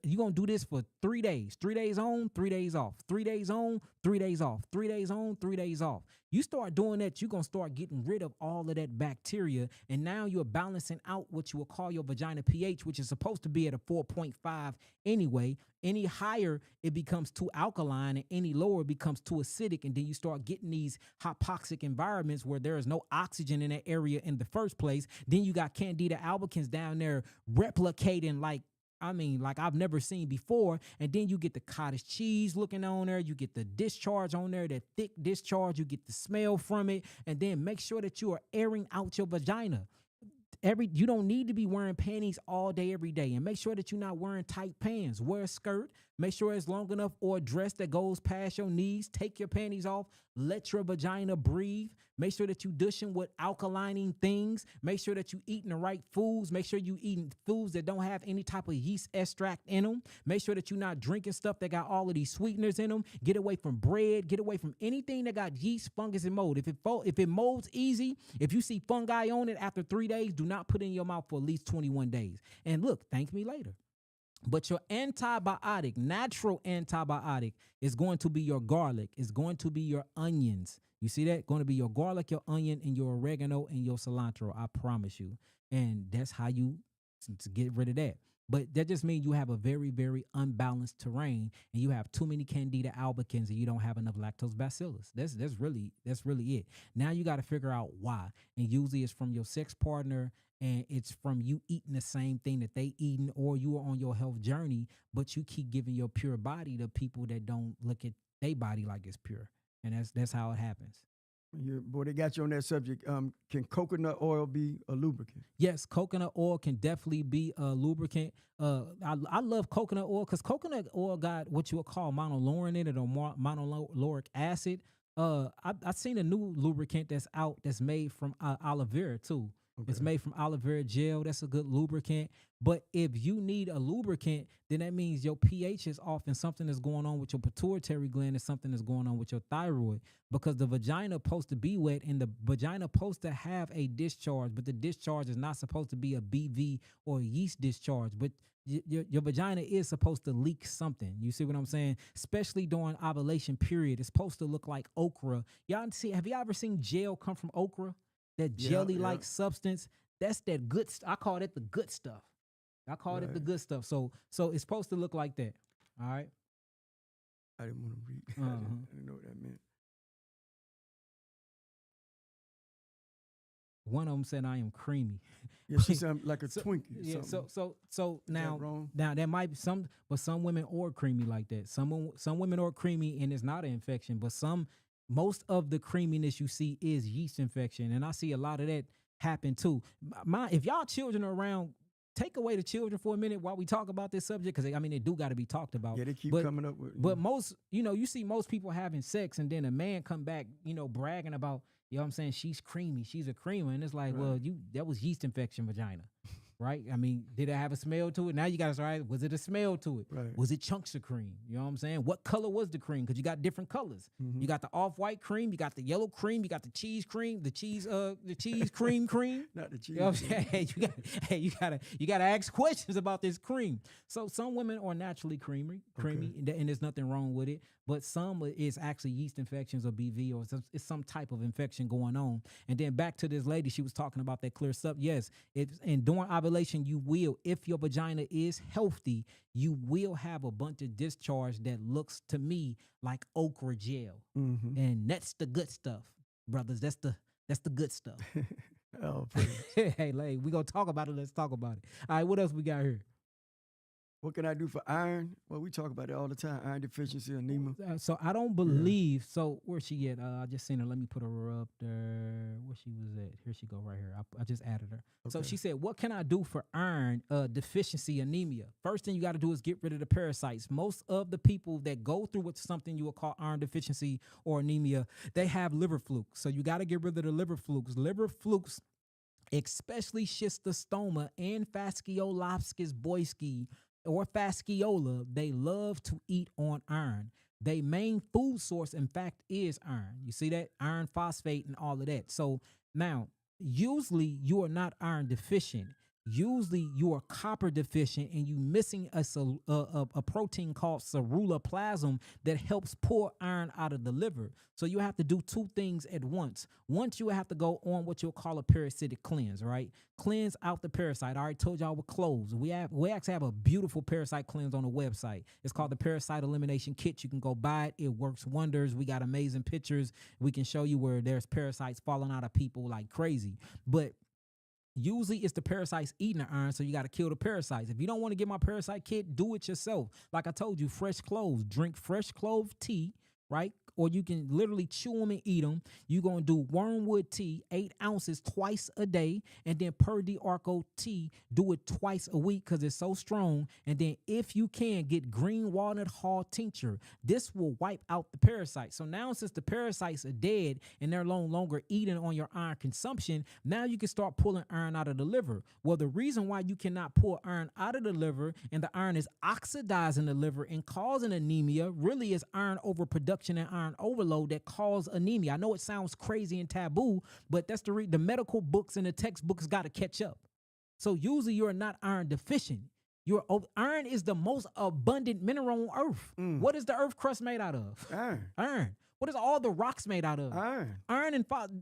S1: You're going to do this for 3 days. 3 days on, 3 days off. 3 days on, 3 days off. 3 days on, 3 days off. You start doing that, you're going to start getting rid of all of that bacteria. And now you're balancing out what you will call your vagina pH, which is supposed to be at a 4.5 anyway. Any higher, it becomes too alkaline, and any lower, it becomes too acidic. And then you start getting these hypoxic environments where there is no oxygen in that area in the first place. Then you got Candida albicans down there replicating like I've never seen before. And then you get the cottage cheese looking on there. You get the discharge on there, that thick discharge. You get the smell from it. And then make sure that you are airing out your vagina. You don't need to be wearing panties all day, every day. And make sure that you're not wearing tight pants. Wear a skirt. Make sure it's long enough, or a dress that goes past your knees. Take your panties off. Let your vagina breathe. Make sure that you douching with alkalining things. Make sure that you eating the right foods. Make sure you eating foods that don't have any type of yeast extract in them. Make sure that you're not drinking stuff that got all of these sweeteners in them. Get away from bread. Get away from anything that got yeast, fungus, and mold. If it molds easy, if you see fungi on it after 3 days, do not put it in your mouth for at least 21 days. And look, thank me later. But your antibiotic, natural antibiotic, is going to be your garlic. It's going to be your onions. You see that? Going to be your garlic, your onion, and your oregano, and your cilantro. I promise you. And that's how you to get rid of that. But that just means you have a very, very unbalanced terrain, and you have too many Candida albicans, and you don't have enough lactobacillus. That's really it. Now you got to figure out why. And usually it's from your sex partner, and it's from you eating the same thing that they eating, or you are on your health journey, but you keep giving your pure body to people that don't look at their body like it's pure. And that's how it happens.
S2: Boy, they got you on that subject. Can coconut oil be a lubricant?
S1: Yes, coconut oil can definitely be a lubricant. I love coconut oil because coconut oil got what you would call monolaurin in it, or monolauric acid. I've seen a new lubricant that's out that's made from aloe vera too. Okay. It's made from aloe vera gel. That's a good lubricant. But if you need a lubricant, then that means your pH is off and something is going on with your pituitary gland and something is going on with your thyroid, because the vagina is supposed to be wet and the vagina is supposed to have a discharge, but the discharge is not supposed to be a BV or a yeast discharge. But your vagina is supposed to leak something. You see what I'm saying? Especially during ovulation period. It's supposed to look like okra. Have you ever seen gel come from okra? That jelly-like substance, that's that good I call it the good stuff. I call it the good stuff. So it's supposed to look like that. All right?
S2: I didn't want to read. I didn't know what that meant.
S1: One of them said I am creamy.
S2: Yeah, she sounds like a Twinkie.
S1: Yeah, so now that might be some women are creamy like that. Some women are creamy and it's not an infection, but most of the creaminess you see is yeast infection, and I see a lot of that happen too. If y'all children are around, take away the children for a minute while we talk about this subject, because they do got to be talked about.
S2: Yeah, they keep coming up with.
S1: But most, you see most people having sex, and then a man come back, bragging about, you know what I'm saying, she's creamy, she's a creamer, and it's like, well, that was yeast infection vagina. right? I mean, did it have a smell to it? Now you got to start, was it a smell to it?
S2: Right.
S1: Was it chunks of cream? You know what I'm saying? What color was the cream? Because you got different colors.
S2: Mhm.
S1: You got the off-white cream, you got the yellow cream, you got the cheese cream, the cheese cream.
S2: Not the cheese.
S1: You know what I'm saying? You gotta ask questions about this cream. So some women are naturally creamy, and there's nothing wrong with it. But some is actually yeast infections or BV, or it's some type of infection going on. And then back to this lady, she was talking about that clear stuff. Yes, and during ovulation, you will, if your vagina is healthy, you will have a bunch of discharge that looks to me like okra gel, and that's the good stuff, brothers. That's the good stuff.
S2: Oh,
S1: Hey, like, we gonna talk about it. Let's talk about it. All right, what else we got here?
S2: what can I do for iron? Well, we talk about it all the time. Iron deficiency, anemia.
S1: So I don't believe. So where's she at? I just seen her. Let me put her up there. Where she was at? Here she go right here. I just added her. So
S2: Okay.
S1: she said, "What can I do for iron deficiency anemia?" First thing you got to do is get rid of the parasites. Most of the people that go through with something you would call iron deficiency or anemia, they have liver flukes. So you got to get rid of the liver flukes. Liver flukes, especially schistosoma and fasciolopsis boyski or fasciola, they love to eat on iron. Their main food source, in fact, is iron. You see that? Iron phosphate and all of that. So now, usually you are not iron deficient. Usually you are copper deficient and you missing a protein called ceruloplasmin that helps pour iron out of the liver. So you have to do two things at once. Once you have to go on what you'll call a parasitic cleanse, right? Cleanse out the parasite. I already told y'all with cloves. We actually have a beautiful parasite cleanse on the website. It's called the Parasite Elimination Kit. You can go buy it. It works wonders. We got amazing pictures. We can show you where there's parasites falling out of people like crazy. But usually it's the parasites eating the iron, so you got to kill the parasites. If you don't want to get my parasite kit, do it yourself. Like I told you, fresh cloves. Drink fresh clove tea, right? Or you can literally chew them and eat them. You're going to do wormwood tea, 8 ounces twice a day. And then per Arco tea, do it twice a week because it's so strong. And then if you can, get green walnut hull tincture. This will wipe out the parasites. So now since the parasites are dead and they're no longer eating on your iron consumption, now you can start pulling iron out of the liver. Well, the reason why you cannot pull iron out of the liver and the iron is oxidizing the liver and causing anemia really is iron overproduction and iron overload that cause anemia. I know it sounds crazy and taboo, but that's the medical books and the textbooks got to catch up. So usually you're not iron deficient. Iron is the most abundant mineral on earth. What is the earth crust made out of? Iron. What is all the rocks made out of? Iron and phosphate.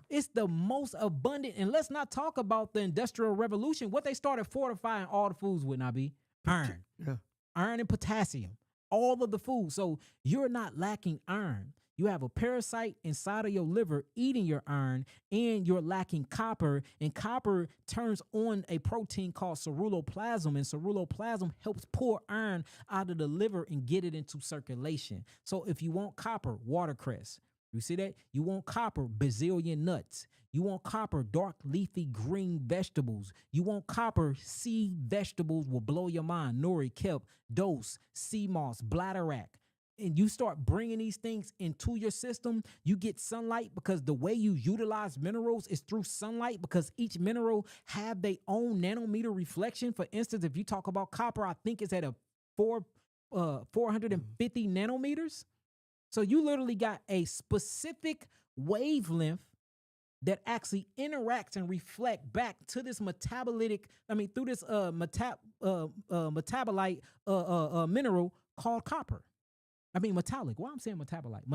S1: It's the most abundant. And let's not talk about the Industrial Revolution. What they started fortifying all the foods with, Nabi? Iron.
S2: Yeah.
S1: Iron and potassium. All of the food. So you're not lacking iron. You have a parasite inside of your liver eating your iron, and you're lacking copper. And copper turns on a protein called ceruloplasmin, and ceruloplasmin helps pour iron out of the liver and get it into circulation. So if you want copper, watercress. You see that? You want copper, bazillion nuts. You want copper, dark leafy green vegetables. You want copper, sea vegetables will blow your mind. Nori, kelp, dose, sea moss, bladderwrack. And you start bringing these things into your system, you get sunlight, because the way you utilize minerals is through sunlight, because each mineral have their own nanometer reflection. For instance, if you talk about copper, I think it's at a 450 nanometers. So you literally got a specific wavelength that actually interacts and reflect back to this metabolite mineral called copper. Metallic. Why I'm saying metabolite?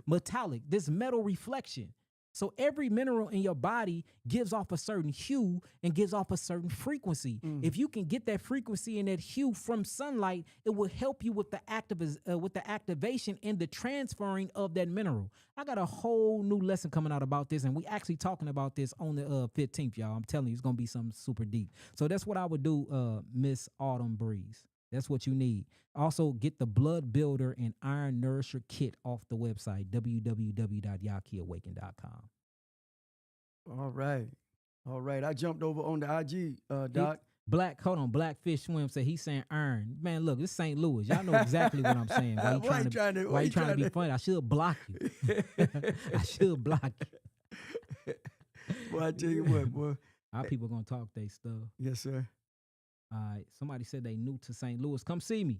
S1: Metallic. This metal reflection. So every mineral in your body gives off a certain hue and gives off a certain frequency. If you can get that frequency and that hue from sunlight, it will help you with the activation and the transferring of that mineral. I got a whole new lesson coming out about this, and we actually talking about this on the 15th, y'all. I'm telling you, it's gonna be something super deep. So that's what I would do, Miss Autumn Breeze. That's what you need. Also, get the Blood Builder and Iron Nourisher Kit off the website, www.Yah'kiAwakened.com.
S2: All right. I jumped over on the IG, Doc.
S1: Blackfish Swim said he's saying iron. Man, look, this is St. Louis. Y'all know exactly what I'm saying. Why you trying to be funny? I should block you. I should block you.
S2: Well, I tell you what, boy.
S1: Our people gonna talk they stuff.
S2: Yes, sir.
S1: All right. Somebody said they new to St. Louis. Come see me.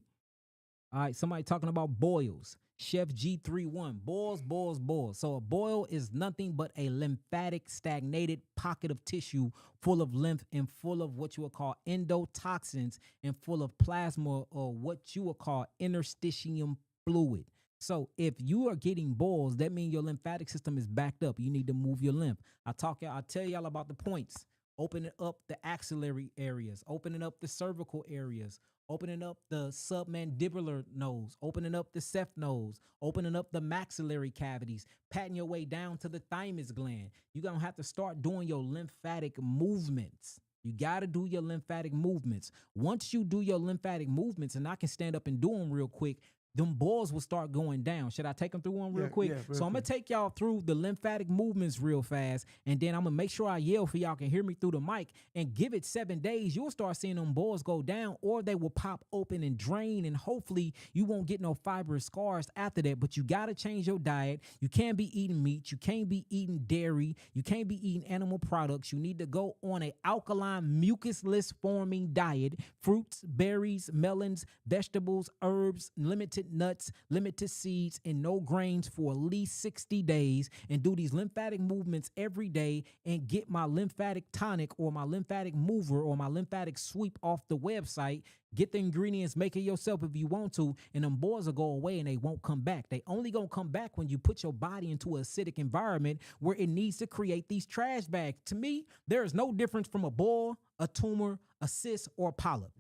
S1: All right. Somebody talking about boils. Chef G31. Boils, boils, boils. So a boil is nothing but a lymphatic stagnated pocket of tissue full of lymph and full of what you would call endotoxins and full of plasma or what you would call interstitium fluid. So if you are getting boils, that means your lymphatic system is backed up. You need to move your lymph. I tell y'all about the points. Opening up the axillary areas, opening up the cervical areas, opening up the submandibular nose, opening up the ceph nose, opening up the maxillary cavities, patting your way down to the thymus gland. You're going to have to start doing your lymphatic movements. You got to do your lymphatic movements. Once you do your lymphatic movements, and I can stand up and do them real quick, them boils will start going down. Should I take them through one real quick? So I'm going to take y'all through the lymphatic movements real fast, and then I'm going to make sure I yell for y'all can hear me through the mic, and give it 7 days. You'll start seeing them boils go down, or they will pop open and drain, and hopefully you won't get no fibrous scars after that. But you got to change your diet. You can't be eating meat. You can't be eating dairy. You can't be eating animal products. You need to go on an alkaline mucusless forming diet: fruits, berries, melons, vegetables, herbs, limited nuts, limited seeds, and no grains for at least 60 days, and do these lymphatic movements every day, and get my lymphatic tonic or my lymphatic mover or my lymphatic sweep off the website. Get the ingredients, make it yourself if you want to, and them boils will go away and they won't come back. They only gonna come back when you put your body into an acidic environment where it needs to create these trash bags. To me, there is no difference from a boil, a tumor, a cyst, or a polyp.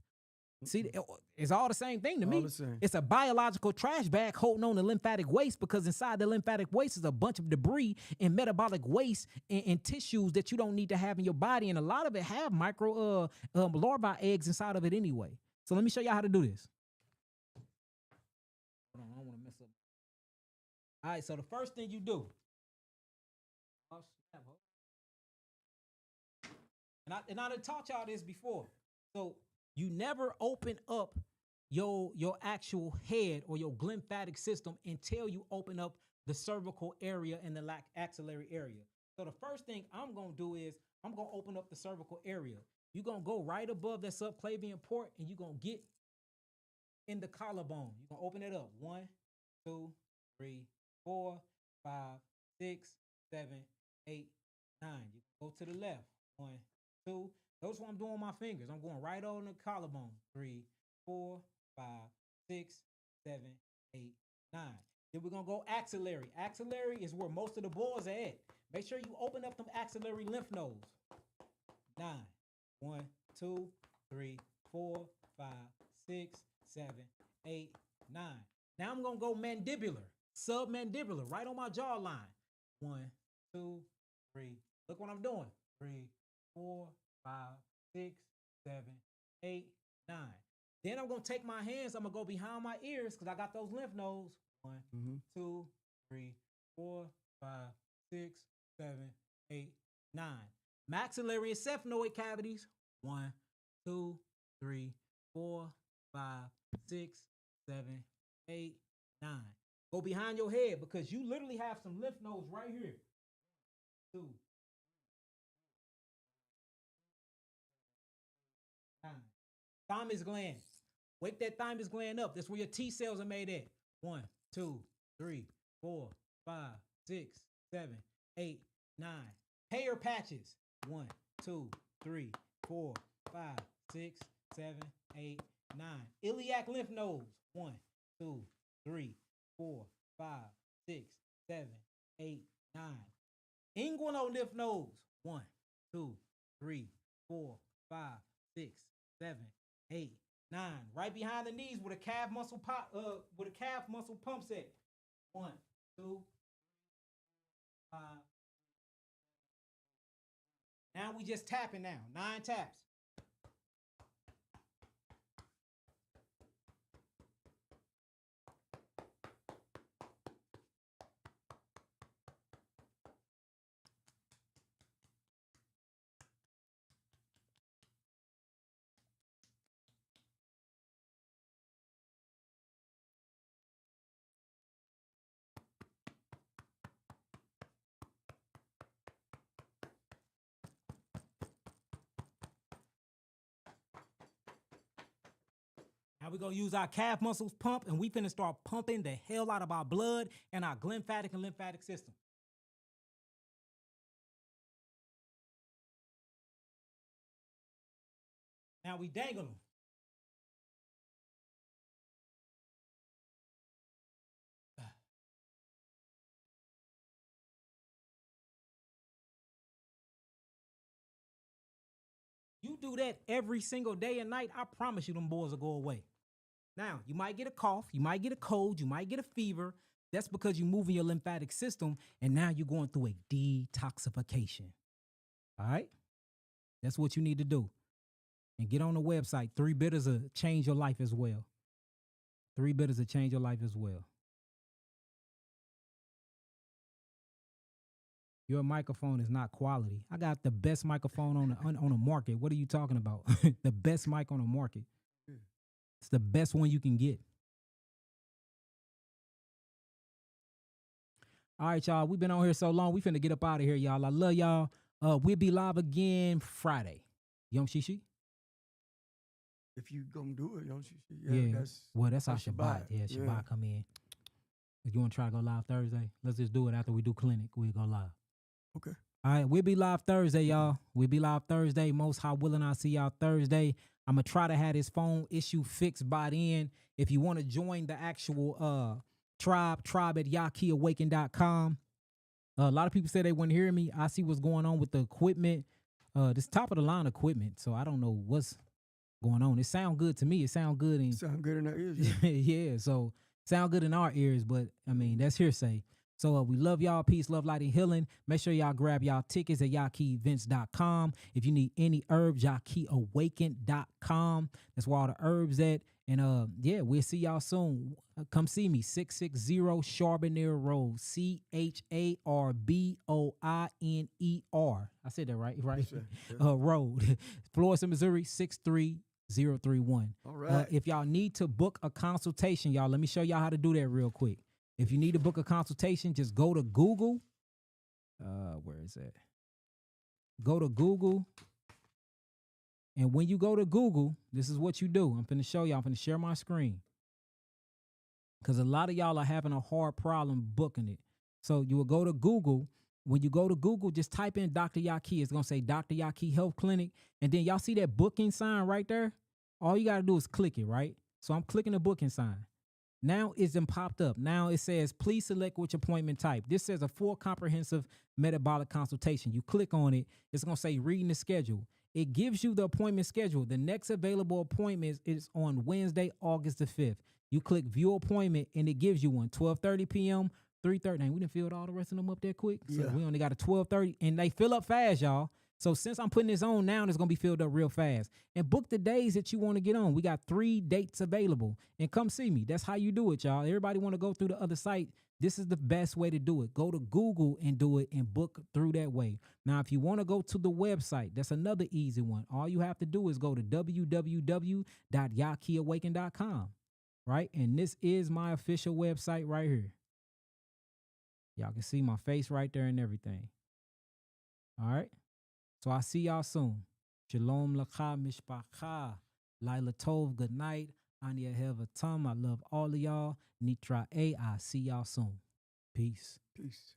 S1: See, it's all the same thing to me. It's a biological trash bag holding on to lymphatic waste, because inside the lymphatic waste is a bunch of debris and metabolic waste and tissues that you don't need to have in your body. And a lot of it have micro larvae eggs inside of it anyway. So let me show y'all how to do this. Hold on, I don't want to mess up. All right, so the first thing you do. And I done taught y'all this before. So you never open up your actual head or your lymphatic system until you open up the cervical area and the axillary area. So the first thing I'm going to do is I'm going to open up the cervical area. You're going to go right above that subclavian port, and you're going to get in the collarbone. You're going to open it up. 1, 2, 3, 4, 5, 6, 7, 8, 9. You go to the left. 1, 2. Notice what I'm doing with my fingers. I'm going right on the collarbone. 3, 4, 5, 6, 7, 8, 9. Then we're going to go axillary. Axillary is where most of the boils are at. Make sure you open up them axillary lymph nodes. 9. 1, 2, 3, 4, 5, 6, 7, 8, 9. Now I'm going to go mandibular, submandibular, right on my jawline. 1, 2, 3. Look what I'm doing. 3, 4, 5, 6, 7, 8, 9. Then I'm going to take my hands. I'm going to go behind my ears because I got those lymph nodes. 1, 2, 3, 4, 5, 6, 7, 8, 9. Maxillary and cephaloid cavities. 1, 2, 3, 4, 5, 6, 7, 8, 9. Go behind your head because you literally have some lymph nodes right here. 2, 9. Thymus gland. Wake that thymus gland up. That's where your T cells are made at. 1, 2, 3, 4, 5, 6, 7, 8, 9. Hair patches. 1, 2, 3, 4, 5, 6, 7, 8, 9. Iliac lymph nodes. 1, 2, 3, 4, 5, 6, 7, 8, 9. Inguinal lymph nodes. 1, 2, 3, 4, 5, 6, 7, 8, 9. Right behind the knees where the calf muscle pumps at. 1, 2, 5. Now we just tapping now. 9 taps. Now we're gonna use our calf muscles pump, and we finna start pumping the hell out of our blood and our glymphatic and lymphatic system. Now we dangle them. You do that every single day and night, I promise you them boys will go away. Now, you might get a cough, you might get a cold, you might get a fever. That's because you're moving your lymphatic system, and now you're going through a detoxification. All right? That's what you need to do. And get on the website. 3 Bitters will change your life as well. 3 Bitters will change your life as well. Your microphone is not quality. I got the best microphone on the market. What are you talking about? The best mic on the market. It's the best one you can get. All right, y'all. We've been on here so long. We finna get up out of here, y'all. I love y'all. We'll be live again Friday. Yom Shishi?
S2: If you gonna do it, don't you?
S1: Yeah. That's our Shabbat. Yeah, Shabbat come in. If you want to try to go live Thursday, let's just do it after we do clinic. We'll go live.
S2: Okay.
S1: All right, we'll be live Thursday, y'all. We'll be live Thursday. Most High willing, I'll see y'all Thursday. I'm going to try to have this phone issue fixed by then. If you want to join the actual tribe at Yah'kiAwakened.com. A lot of people say they wouldn't hear me. I see what's going on with the equipment. This top of the line equipment, so I don't know what's going on. It sound good to me. It sound good in
S2: our ears.
S1: Yeah, yeah. So sound good in our ears, but I mean that's hearsay. So we love y'all. Peace, love, light, and healing. Make sure y'all grab y'all tickets at Yah'kiEvents.com. If you need any herbs, Yah'kiAwakened.com. That's where all the herbs at. And yeah, we'll see y'all soon. Come see me, 660 Charbonnier Road, Charboiner. I said that right?
S2: Yes, yeah.
S1: Road, Florissant, Missouri, 63031.
S2: All right.
S1: If y'all need to book a consultation, y'all, let me show y'all how to do that real quick. If you need to book a consultation, just go to Google. Where is that? Go to Google. And when you go to Google, this is what you do. I'm finna show y'all. I'm finna share my screen. Because a lot of y'all are having a hard problem booking it. So you will go to Google. When you go to Google, just type in Dr. Yah'ki. It's going to say Dr. Yah'ki Health Clinic. And then y'all see that booking sign right there? All you got to do is click it, right? So I'm clicking the booking sign. Now it's been popped up. Now it says, please select which appointment type. This says a full comprehensive metabolic consultation. You click on it. It's going to say reading the schedule. It gives you the appointment schedule. The next available appointment is on Wednesday, August the 5th. You click view appointment and it gives you one, 12:30 p.m., 3:30. We didn't fill all the rest of them up that quick. So we only got a 12:30 and they fill up fast, y'all. So since I'm putting this on now, it's going to be filled up real fast. And book the days that you want to get on. We got 3 dates available. And come see me. That's how you do it, y'all. Everybody want to go through the other site. This is the best way to do it. Go to Google and do it and book through that way. Now, if you want to go to the website, that's another easy one. All you have to do is go to www.Yah'kiAwakened.com, right? And this is my official website right here. Y'all can see my face right there and everything. All right? So I'll see y'all soon. Shalom Lacha Mishpacha. Laila Tov, good night. Anya Heva Tum. I love all of y'all. Nitra A. I'll see y'all soon. Peace.
S2: Peace.